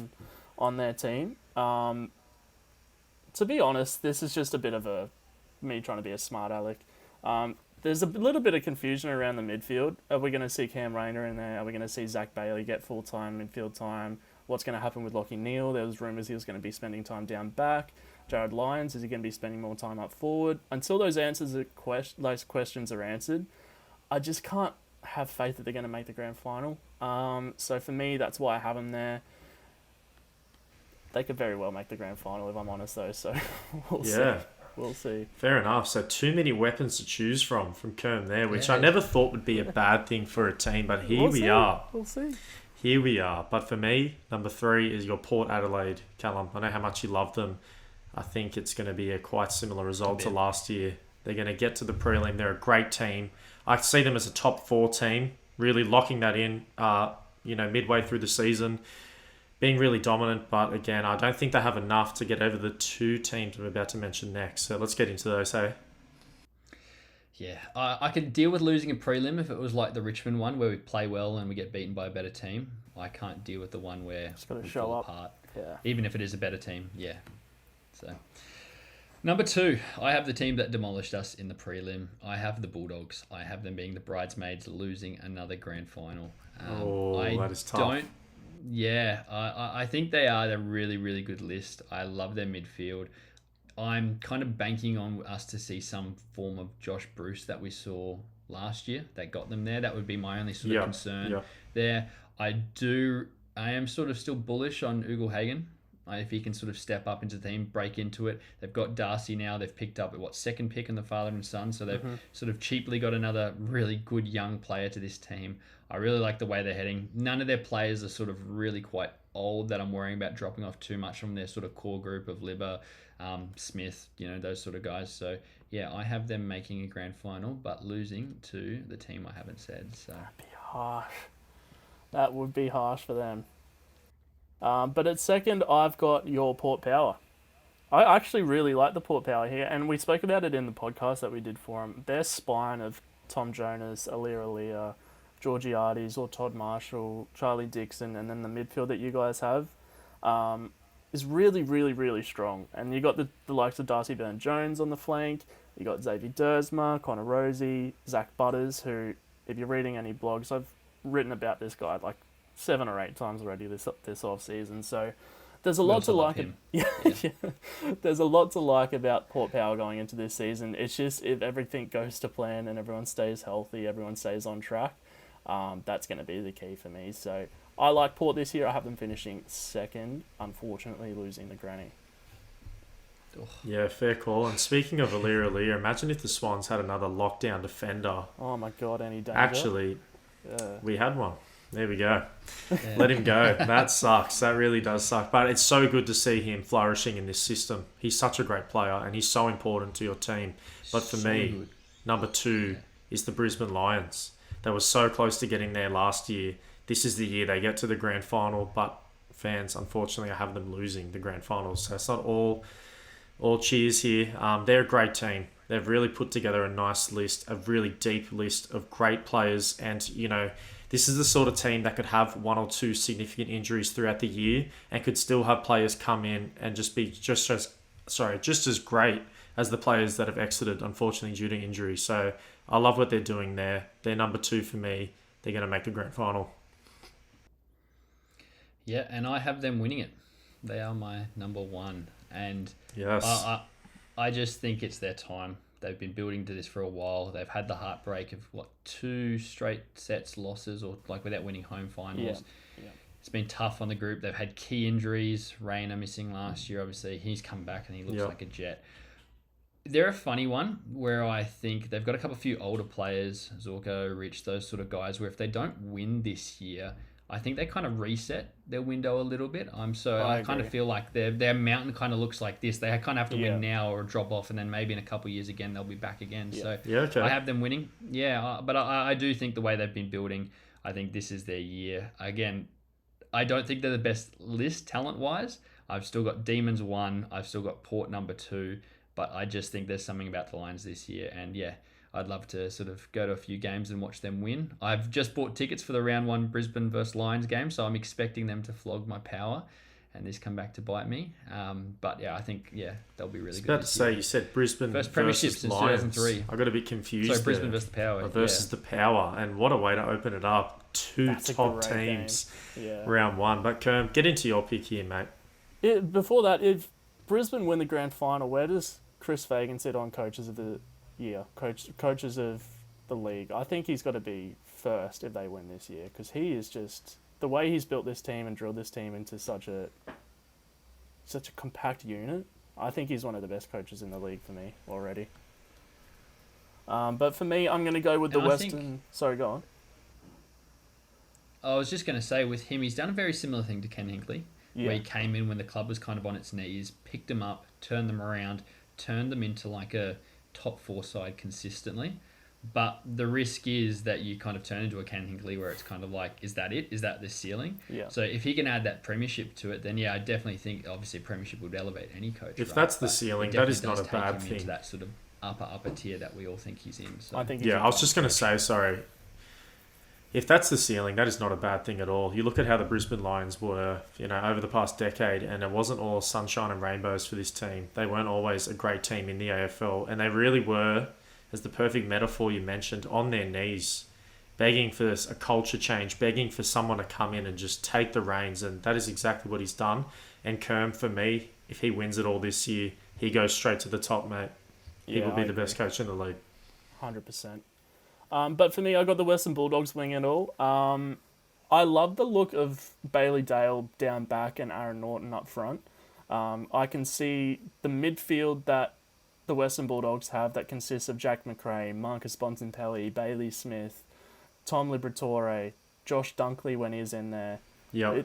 on their team. To be honest, this is just a bit of me trying to be a smart aleck. There's a little bit of confusion around the midfield. Are we going to see Cam Rayner in there? Are we going to see Zach Bailey get full-time midfield time? What's going to happen with Lachie Neale? There was rumours he was going to be spending time down back. Jared Lyons? Is he going to be spending more time up forward? Until those those questions are answered, I just can't have faith that they're going to make the grand final. So for me, that's why I have them there. They could very well make the grand final, if I'm honest, though. So we'll see. We'll see. Fair enough. So too many weapons to choose from Kerm there, which I Yeah. never thought would be a bad thing for a team, but here we are. We'll see. Here we are. But for me, number 3 is your Port Adelaide, Callum. I know how much you love them. I think it's going to be a quite similar result to last year. They're going to get to the prelim. They're a great team. I see them as a top 4 team, really locking that in, midway through the season, being really dominant. But again, I don't think they have enough to get over the 2 teams I'm about to mention next. So let's get into those, hey? Yeah, I could deal with losing a prelim if it was like the Richmond one where we play well and we get beaten by a better team. I can't deal with the one where Just got to we show fall up. apart. Yeah. Even if it is a better team, yeah. So, number 2, I have the team that demolished us in the prelim. I have the Bulldogs. I have them being the bridesmaids, losing another grand final. That is tough. I think they are a really, really good list. I love their midfield. I'm kind of banking on us to see some form of Josh Bruce that we saw last year that got them there. That would be my only sort of concern there. I am sort of still bullish on Ugle-Hagan. If he can sort of step up into the team, break into it. They've got Darcy now. They've picked up second pick in the father and son. So they've sort of cheaply got another really good young player to this team. I really like the way they're heading. None of their players are sort of really quite old that I'm worrying about dropping off too much from their sort of core group of Libba, Smith, those sort of guys. So yeah, I have them making a grand final, but losing to the team I haven't said. So That'd be harsh. That would be harsh for them. But at second, I've got your Port Power. I actually really like the Port Power here, and we spoke about it in the podcast that we did for them. Their spine of Tom Jonas, Alia, Georgiades, or Todd Marshall, Charlie Dixon, and then the midfield that you guys have is really, really, really strong. And you got the likes of Darcy Byrne-Jones on the flank. You got Xavier Dersma, Connor Rosie, Zach Butters, who, if you're reading any blogs, I've written about this guy like 7 or 8 times already this off season. So there's a lot to like. There's a lot to like about Port Power going into this season. It's just if everything goes to plan and everyone stays healthy, everyone stays on track, that's going to be the key for me. So I like Port this year. I have them finishing second, unfortunately losing the granny. Yeah, fair call. And speaking of Alia, imagine if the Swans had another lockdown defender. Oh my God, any danger? Actually, we had one. There we go. Let him go. That sucks. That really does suck. But it's so good to see him flourishing in this system. He's such a great player and he's so important to your team. But for me, number 2 is the Brisbane Lions. They were so close to getting there last year. This is the year they get to the grand final. But fans, unfortunately, I have them losing the grand finals. So it's not all cheers here. They're a great team. They've really put together a nice list, a really deep list of great players. And, this is the sort of team that could have 1 or 2 significant injuries throughout the year and could still have players come in and just be just as great as the players that have exited, unfortunately, due to injury. So I love what they're doing there. They're number 2 for me. They're going to make the grand final. Yeah, and I have them winning it. They are my number 1. And yes, I just think it's their time. They've been building to this for a while. They've had the heartbreak of 2 straight sets losses or without winning home finals. Yeah. It's been tough on the group. They've had key injuries. Rayner missing last year, obviously. He's come back and he looks like a jet. They're a funny one where I think they've got a few older players, Zorko, Rich, those sort of guys, where if they don't win this year, I think they kind of reset their window a little bit. I kind of feel like their mountain kind of looks like this. They kind of have to win now or drop off, and then maybe in a couple of years again they'll be back again. Yeah. So I have them winning. Yeah, but I do think the way they've been building, I think this is their year. Again, I don't think they're the best list talent-wise. I've still got Demons 1. I've still got Port number 2. But I just think there's something about the Lions this year. And yeah, I'd love to sort of go to a few games and watch them win. I've just bought tickets for the round 1 Brisbane versus Lions game, so I'm expecting them to flog my Power and this come back to bite me. But yeah, I think, they'll be really good. I was about to say, you said Brisbane first Premiership versus since Lions. 2003. I got a bit confused. So Brisbane versus the Power. Versus the Power. And what a way to open it up. 2 top teams round 1. But Kerm, get into your pick here, mate. Before that, if Brisbane win the grand final, where does Chris Fagan sit on coaches of the year, coaches of the league? I think he's got to be first if they win this year, because he is just the way he's built this team and drilled this team into such a compact unit. I think he's one of the best coaches in the league for me already. But for me, I'm going to go with the Western. Sorry, go on. I was just going to say, with him, he's done a very similar thing to Ken Hinkley, where he came in when the club was kind of on its knees, picked them up, turned them around, turned them into like a top 4 side consistently. But the risk is that you kind of turn into a Ken Hinkley where it's kind of like, is that it? Is that the ceiling? Yeah. So if he can add that premiership to it, then I definitely think obviously premiership would elevate any coach. If that's the ceiling, that is not a bad thing. Into that sort of upper tier that we all think he's in. So. I think. I was just going to say, sorry. If that's the ceiling, that is not a bad thing at all. You look at how the Brisbane Lions were, over the past decade, and it wasn't all sunshine and rainbows for this team. They weren't always a great team in the AFL, and they really were, as the perfect metaphor you mentioned, on their knees, begging for a culture change, begging for someone to come in and just take the reins, and that is exactly what he's done. And Kerm, for me, if he wins it all this year, he goes straight to the top, mate. He will be the best coach in the league. 100%. But for me, I got the Western Bulldogs winning it all. I love the look of Bailey Dale down back and Aaron Norton up front. I can see the midfield that the Western Bulldogs have that consists of Jack McRae, Marcus Bontempelli, Bailey Smith, Tom Liberatore, Josh Dunkley when he's in there.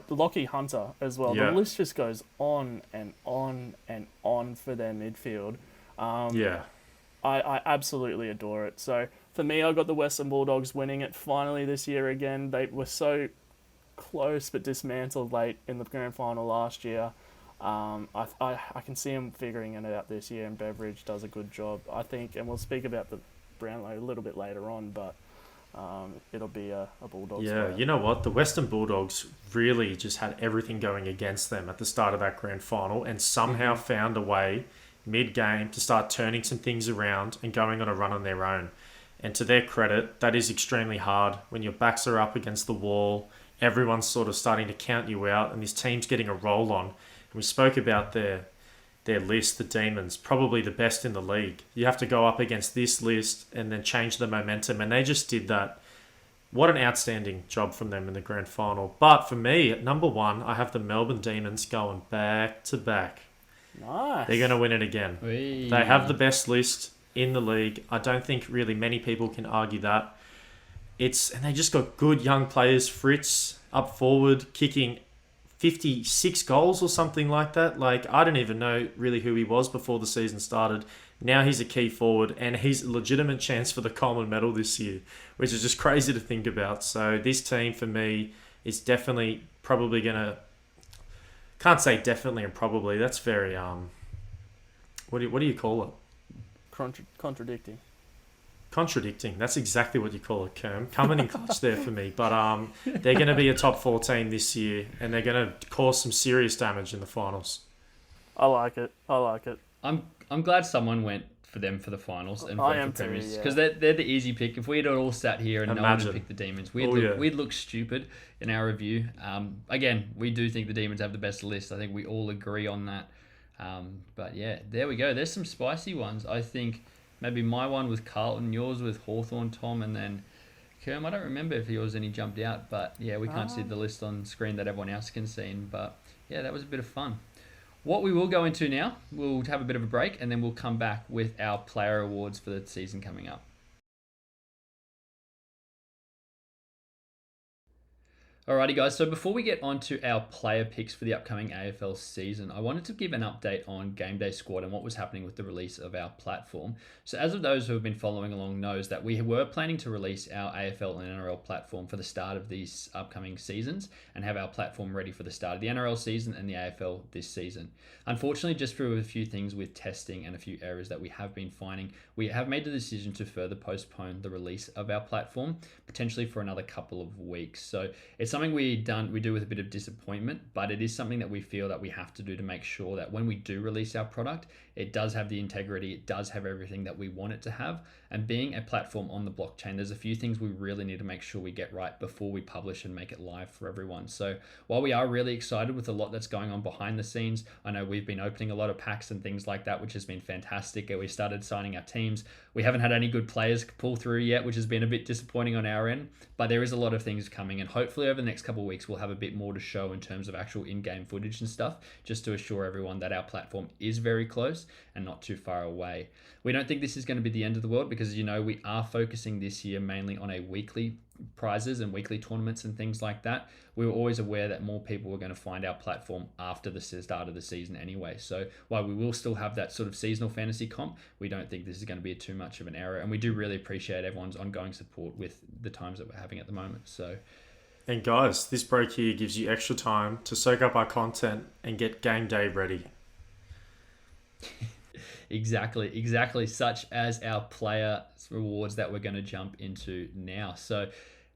Lockie Hunter as well. Yep. The list just goes on and on and on for their midfield. I absolutely adore it. So for me, I got the Western Bulldogs winning it finally this year again. They were so close but dismantled late in the grand final last year. I can see them figuring it out this year, and Beveridge does a good job, I think. And we'll speak about the Brownlow a little bit later on, but it'll be a Bulldogs. Yeah, you know what? The Western Bulldogs really just had everything going against them at the start of that grand final, and somehow found a way mid-game to start turning some things around and going on a run on their own. And to their credit, that is extremely hard when your backs are up against the wall, everyone's sort of starting to count you out, and this team's getting a roll on. And we spoke about their list, the Demons, probably the best in the league. You have to go up against this list and then change the momentum, and they just did that. What an outstanding job from them in the grand final. But for me, at number 1, I have the Melbourne Demons going back to back. Nice. They're going to win it again. Wee. They have the best list in the league. I don't think really many people can argue that. And they just got good young players. Fritz up forward, kicking 56 goals or something like that. Like, I don't even know really who he was before the season started. Now he's a key forward, and he's a legitimate chance for the Coleman medal this year, which is just crazy to think about. So this team, for me, is definitely probably going to... Can't say definitely and probably. That's very... What do you call it? Contradicting. Contradicting. That's exactly what you call it, Kerm. Coming in clutch there for me. But they're going to be a top 4 team this year, and they're going to cause some serious damage in the finals. I like it. I'm glad someone went for them for the finals and voted for premiers, because they're the easy pick. If we had all sat here and no one had picked the Demons, we'd look stupid in our review. Again, we do think the Demons have the best list. I think we all agree on that. But yeah, there we go. There's some spicy ones. I think maybe my one with Carlton, yours with Hawthorne, Tom, and then Kerm. I don't remember if yours any jumped out, but yeah, we can't see the list on screen that everyone else can see. But yeah, that was a bit of fun. What we will go into now, we'll have a bit of a break, and then we'll come back with our player awards for the season coming up. Alrighty guys, so before we get on to our player picks for the upcoming AFL season, I wanted to give an update on GameDay Squad and what was happening with the release of our platform. So as of those who have been following along knows that we were planning to release our AFL and NRL platform for the start of these upcoming seasons and have our platform ready for the start of the NRL season and the AFL this season. Unfortunately, just through a few things with testing and a few errors that we have been finding, we have made the decision to further postpone the release of our platform, potentially for another couple of weeks. So it's something we do with a bit of disappointment, but it is something that we feel that we have to do to make sure that when we do release our product, it does have the integrity, it does have everything that we want it to have. And being a platform on the blockchain, there's a few things we really need to make sure we get right before we publish and make it live for everyone. So while we are really excited with a lot that's going on behind the scenes, I know we've been opening a lot of packs and things like that, which has been fantastic. We started signing our teams. We haven't had any good players pull through yet, which has been a bit disappointing on our end, but there is a lot of things coming, and hopefully over the next couple of weeks we'll have a bit more to show in terms of actual in-game footage and stuff, just to assure everyone that our platform is very close and not too far away. We don't think this is going to be the end of the world because, you know, we are focusing this year mainly on a weekly prizes and weekly tournaments and things like that. We were always aware that more people were going to find our platform after the start of the season anyway. So while we will still have that sort of seasonal fantasy comp, we don't think this is going to be too much of an error. And we do really appreciate everyone's ongoing support with the times that we're having at the moment. So, and guys, this break here gives you extra time to soak up our content and get game day ready. Exactly, such as our player rewards that we're going to jump into now. So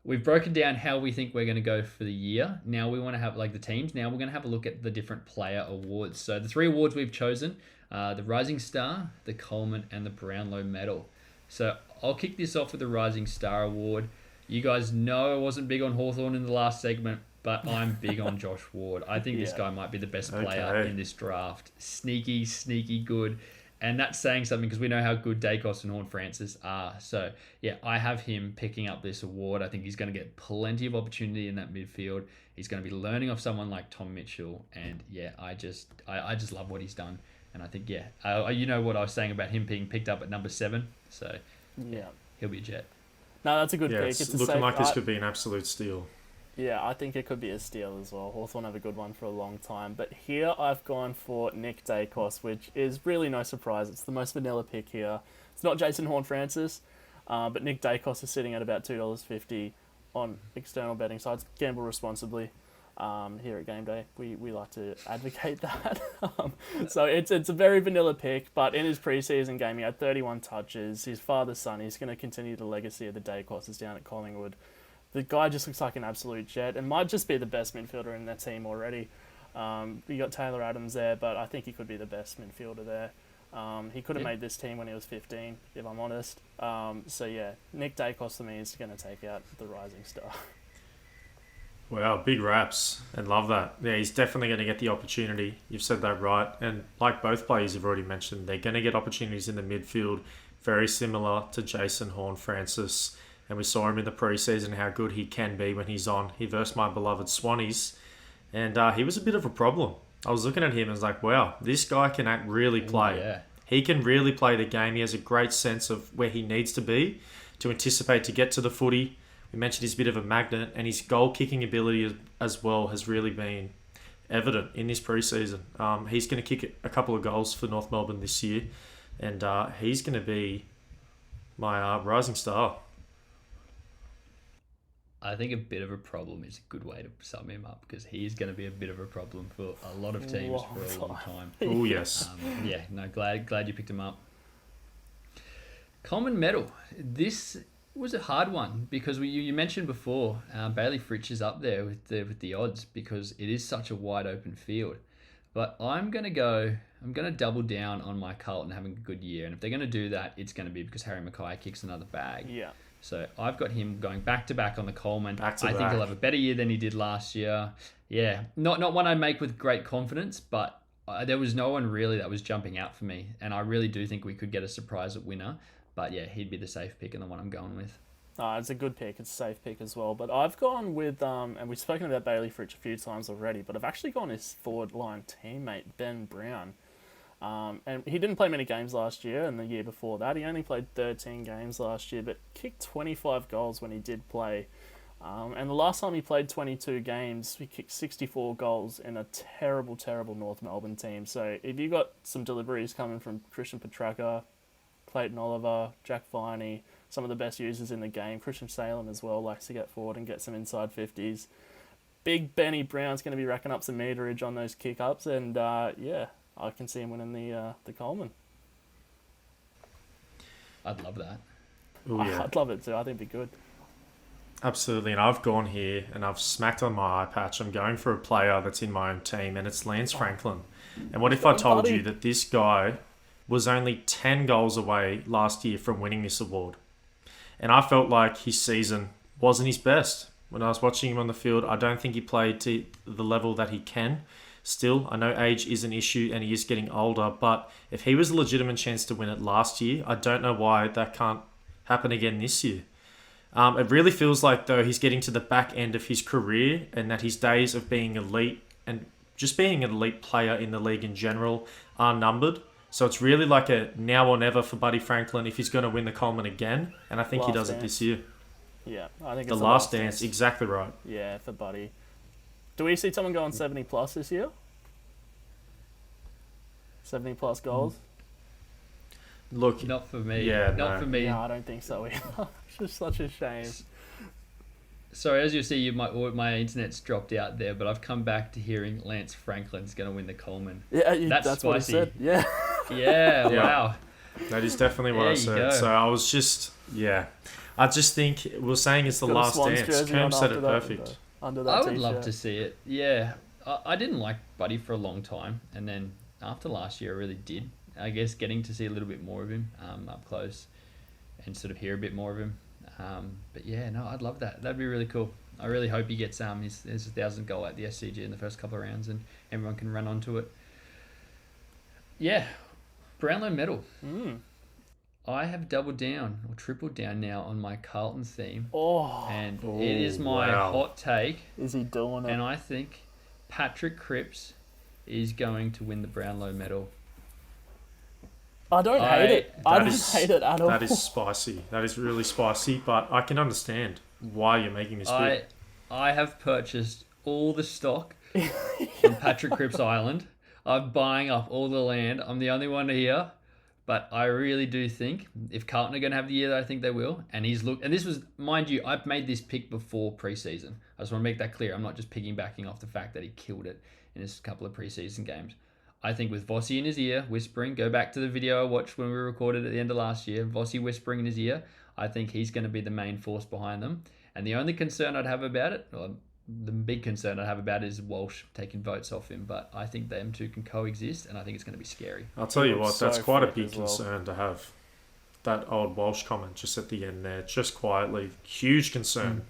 we've broken down how we think we're going to go for the year. Now we want to have like the teams. Now we're going to have a look at the different player awards. So the 3 awards we've chosen, the Rising Star, the Coleman and the Brownlow medal. So I'll kick this off with the Rising Star award. You guys know I wasn't big on Hawthorne in the last segment, but I'm big on Josh Ward. I think this guy might be the best player in this draft. Sneaky good. And that's saying something because we know how good Dacos and Horne-Francis are. So, yeah, I have him picking up this award. I think he's going to get plenty of opportunity in that midfield. He's going to be learning off someone like Tom Mitchell. And, yeah, I just love what he's done. And I think, you know what I was saying about him being picked up at number 7. So, yeah, he'll be a Jet. No, that's a good pick. It's looking like this could be an absolute steal. Yeah, I think it could be a steal as well. Hawthorne have a good one for a long time. But here I've gone for Nick Dacos, which is really no surprise. It's the most vanilla pick here. It's not Jason Horne-Francis, but Nick Dacos is sitting at about $2.50 on external betting sites. Gamble responsibly. Here at Game Day, we like to advocate that. So it's a very vanilla pick, but in his preseason game, he had 31 touches. His father's son, he's going to continue the legacy of the Dacoses down at Collingwood. The guy just looks like an absolute jet and might just be the best midfielder in that team already. You got Taylor Adams there, but I think he could be the best midfielder there. He could have made this team when he was 15, if I'm honest. So yeah, Nick Dacos for me is going to take out the Rising Star. Wow, big raps and love that. Yeah, he's definitely going to get the opportunity. You've said that right. And like both players you've already mentioned, they're going to get opportunities in the midfield, very similar to Jason Horne-Francis. And we saw him in the preseason, how good he can be when he's on. He versed my beloved Swannies. And he was a bit of a problem. I was looking at him and was like, wow, this guy can really play. Yeah. He can really play the game. He has a great sense of where he needs to be to anticipate to get to the footy. We mentioned he's a bit of a magnet, and his goal-kicking ability as well has really been evident in this preseason. He's going to kick a couple of goals for North Melbourne this year, and he's going to be my Rising Star. I think a bit of a problem is a good way to sum him up because he's going to be a bit of a problem for a lot of teams for a long time. Oh, yes. Glad you picked him up. Coleman medal. This was a hard one because you mentioned before Bailey Fritsch is up there with the odds because it is such a wide open field. But I'm going to double down on my Carlton having a good year. And if they're going to do that, it's going to be because Harry Mackay kicks another bag. Yeah. So I've got him going back-to-back on the Coleman. I think back. he'll have a better year than he did last year. Yeah, not one I make with great confidence, but there was no one really that was jumping out for me. And I really do think we could get a surprise at winner. But yeah, he'd be the safe pick and the one I'm going with. It's a good pick. It's a safe pick as well. But I've gone with, and we've spoken about Bailey Fritsch a few times already, but I've actually gone his forward line teammate, Ben Brown. And he didn't play many games last year, and the year before that he only played 13 games last year, but kicked 25 goals when he did play. And the last time he played 22 games, he kicked 64 goals in a terrible North Melbourne team. So if you got some deliveries coming from Christian Petracca, Clayton Oliver, Jack Viney, some of the best users in the game, Christian Salem as well likes to get forward and get some inside 50s. Big Benny Brown's going to be racking up some meterage on those kick-ups, and I can see him winning the Coleman. I'd love that. Ooh, yeah. I'd love it too. I think it'd be good. Absolutely, and I've gone here and I've smacked on my eye patch. I'm going for a player that's in my own team, and it's Lance Franklin. And what if I told you that this guy was only 10 goals away last year from winning this award? And I felt like his season wasn't his best. When I was watching him on the field, I don't think he played to the level that he can. Still, I know age is an issue and he is getting older, but if he was a legitimate chance to win it last year, I don't know why that can't happen again this year. It really feels like, though, he's getting to the back end of his career and that his days of being elite and just being an elite player in the league in general are numbered. So it's really like a now or never for Buddy Franklin if he's going to win the Coleman again, and I think he does it this year. Yeah, I think the it's the last dance. Exactly right. Yeah, for Buddy. Do we see someone going 70 plus this year? 70 plus goals? Look, Not for me. Yeah, Not for me. No, I don't think so either. It's just such a shame. Sorry, as you see, my internet's dropped out there, but I've come back to hearing Lance Franklin's going to win the Coleman. Yeah, that's what I spicy. said. Yeah. Yeah, wow. That is definitely what I said. So I was just, I just think we're saying it's the Got a last Swans dance. jersey Kerm on said after it that, perfect. Under that I would t-shirt. love to see it. Yeah. I didn't like Buddy for a long time, and then after last year I really did. I guess getting to see a little bit more of him up close and sort of hear a bit more of him. But yeah, no, I'd love that. That'd be really cool. I really hope he gets his 1,000th goal at the SCG in the first couple of rounds and everyone can run onto it. Yeah, Brownlow medal. I have doubled down or tripled down now on my Carlton theme. And it is my hot take. Is he doing it? And I think Patrick Cripps is going to win the Brownlow medal. I don't hate it. I don't hate it at all. That is spicy. That is really spicy, but I can understand why you're making this pick. I have purchased all the stock on Patrick Cripps Island. I'm buying up all the land. I'm the only one here. But I really do think if Carlton are going to have the year that I think they will, and this was, mind you, I've made this pick before preseason. I just want to make that clear. I'm not just piggybacking off the fact that he killed it in his couple of preseason games. I think with Vossi in his ear, whispering, go back to the video I watched when we recorded at the end of last year, Vossi whispering in his ear, I think he's going to be the main force behind them. And the only concern I'd have about it, or the big concern I'd have about it, is Walsh taking votes off him. But I think them two can coexist, and I think it's going to be scary. I'll tell you what, that's quite a big concern to have. That old Walsh comment just at the end there, just quietly, huge concern.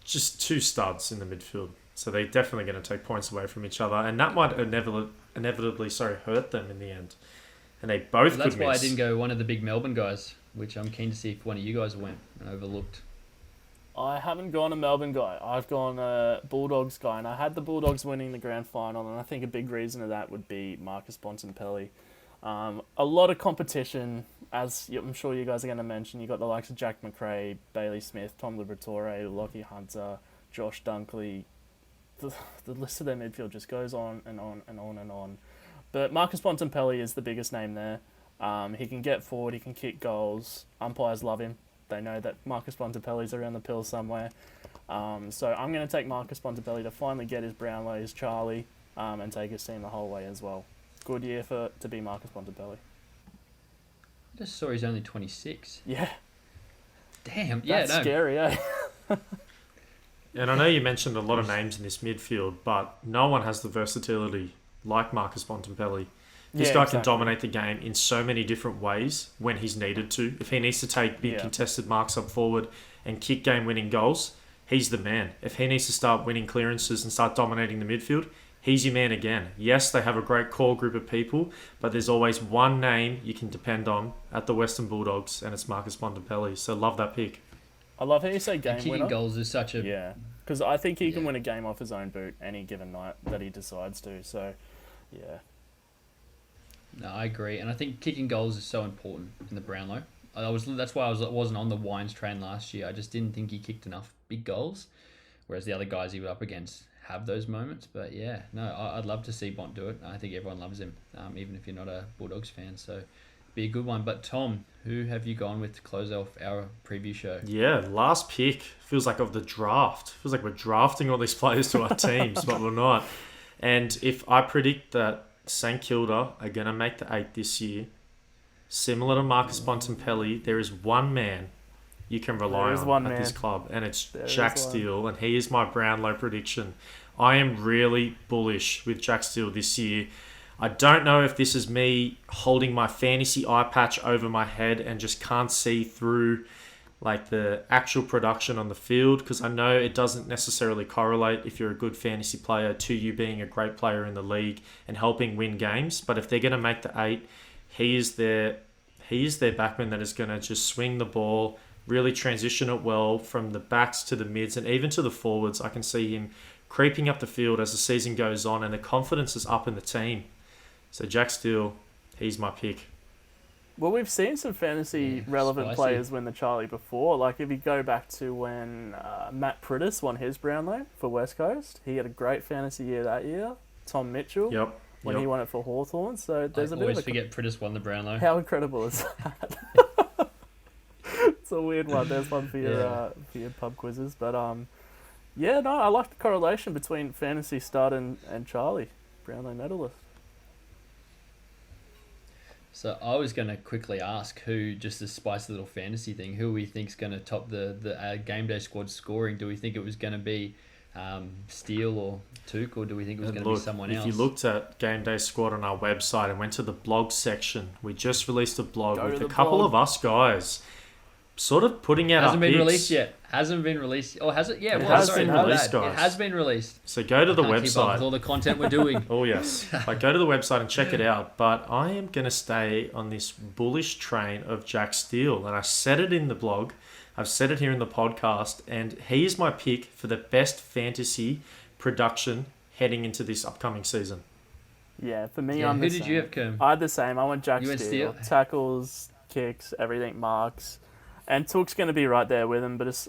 Just two studs in the midfield. So they're definitely going to take points away from each other, and that might inevitably hurt them in the end. And they both could miss. That's why I didn't go one of the big Melbourne guys, which I'm keen to see if one of you guys went and overlooked. I haven't gone a Melbourne guy. I've gone a Bulldogs guy, and I had the Bulldogs winning the grand final, and I think a big reason of that would be Marcus Bontempelli. A lot of competition, as I'm sure you guys are going to mention. You got the likes of Jack McRae, Bailey Smith, Tom Liberatore, Lockie Hunter, Josh Dunkley. The list of their midfield just goes on and on and on and on. But Marcus Bontempelli is the biggest name there. He can get forward, he can kick goals. Umpires love him. They know that Marcus Bontempelli's around the pill somewhere. So I'm going to take Marcus Bontempelli to finally get his Brownlow, his Charlie, and take his team the whole way as well. Good year to be Marcus Bontempelli. I just saw he's only 26. Yeah. Damn. That's scary, eh? And I know you mentioned a lot of names in this midfield, but no one has the versatility like Marcus Bontempelli. This guy can dominate the game in so many different ways when he's needed to. If he needs to take big contested marks up forward and kick game-winning goals, he's the man. If he needs to start winning clearances and start dominating the midfield, he's your man again. Yes, they have a great core group of people, but there's always one name you can depend on at the Western Bulldogs, and it's Marcus Bontempelli. So love that pick. I love how you say game kicking winner. Goals is such a... Yeah, because I think he can win a game off his own boot any given night that he decides to. So, yeah. No, I agree. And I think kicking goals is so important in the Brownlow. That's why I wasn't on the Wines train last year. I just didn't think he kicked enough big goals, whereas the other guys he was up against have those moments. But yeah, no, I'd love to see Bont do it. I think everyone loves him, even if you're not a Bulldogs fan. So be a good one. But Tom, who have you gone with to close off our preview show? Yeah, last pick feels like of the draft. Feels like we're drafting all these players to our teams, but we're not. And if I predict that St Kilda are going to make the 8 this year, similar to Marcus Bontempelli, there is one man you can rely There is on one at this man. club, and it's There Jack is one. Steele, and he is my Brownlow prediction. I am really bullish with Jack Steele this year. I don't know if this is me holding my fantasy eye patch over my head and just can't see through like the actual production on the field, because I know it doesn't necessarily correlate if you're a good fantasy player to you being a great player in the league and helping win games. But if they're going to make the 8, he is their backman that is going to just swing the ball, really transition it well from the backs to the mids and even to the forwards. I can see him creeping up the field as the season goes on, and the confidence is up in the team. So Jack Steele, he's my pick. Well, we've seen some fantasy relevant spicy. players win the Charlie before. Like if you go back to when Matt Priddis won his Brownlow for West Coast, he had a great fantasy year that year. Tom Mitchell, Yep. when he won it for Hawthorne. So there's I a bit always of a... forget Priddis won the Brownlow. How incredible is that? It's a weird one. There's one for your pub quizzes. But yeah, no, I like the correlation between fantasy stud and Charlie, Brownlow medalist. So I was going to quickly ask who, just a spicy little fantasy thing, who we think's going to top the Game Day Squad scoring. Do we think it was going to be Steele or Took, or do we think it was going to be someone else? If you looked at Game Day Squad on our website and went to the blog section, we just released a blog with a couple of us guys sort of putting out Hasn't our been picks. released yet. Hasn't been released. Oh, has it? Yeah, It well, has sorry, been my released, bad. guys. It has been released. So go to the Can't keep up with website. all the content we're doing. Oh, yes. Like, go to the website and check it out. But I am going to stay on this bullish train of Jack Steele. And I said it in the blog. I've said it here in the podcast. And he is my pick for the best fantasy production heading into this upcoming season. Yeah, for me, Yeah, I'm who the did same. you have, Kerm? I had the same. I went Jack You went Steele. Steele? Tackles, kicks, everything, marks. And Took's going to be right there with him, but it's,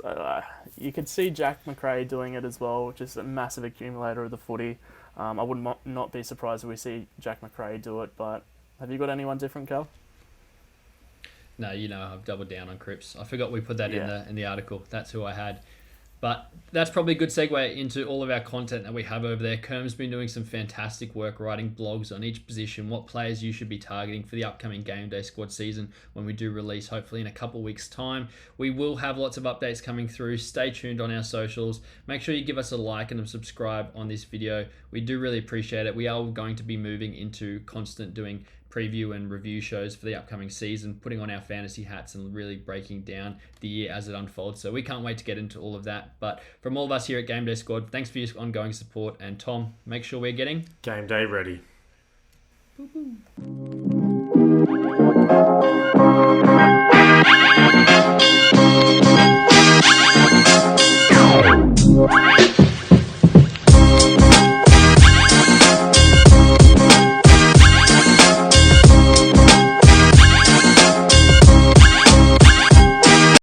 you could see Jack McRae doing it as well, which is a massive accumulator of the footy. I would not be surprised if we see Jack McRae do it, but have you got anyone different, Cal? No, I've doubled down on Cripps. I forgot we put that in the article. That's who I had. But that's probably a good segue into all of our content that we have over there. Kerm's been doing some fantastic work writing blogs on each position, what players you should be targeting for the upcoming Game Day Squad season when we do release, hopefully in a couple weeks' time. We will have lots of updates coming through. Stay tuned on our socials. Make sure you give us a like and a subscribe on this video. We do really appreciate it. We are going to be moving into constant doing preview and review shows for the upcoming season, putting on our fantasy hats and really breaking down the year as it unfolds. So we can't wait to get into all of that. But from all of us here at Game Day Squad, thanks for your ongoing support. And Tom, make sure we're getting Game Day ready. Woo-hoo.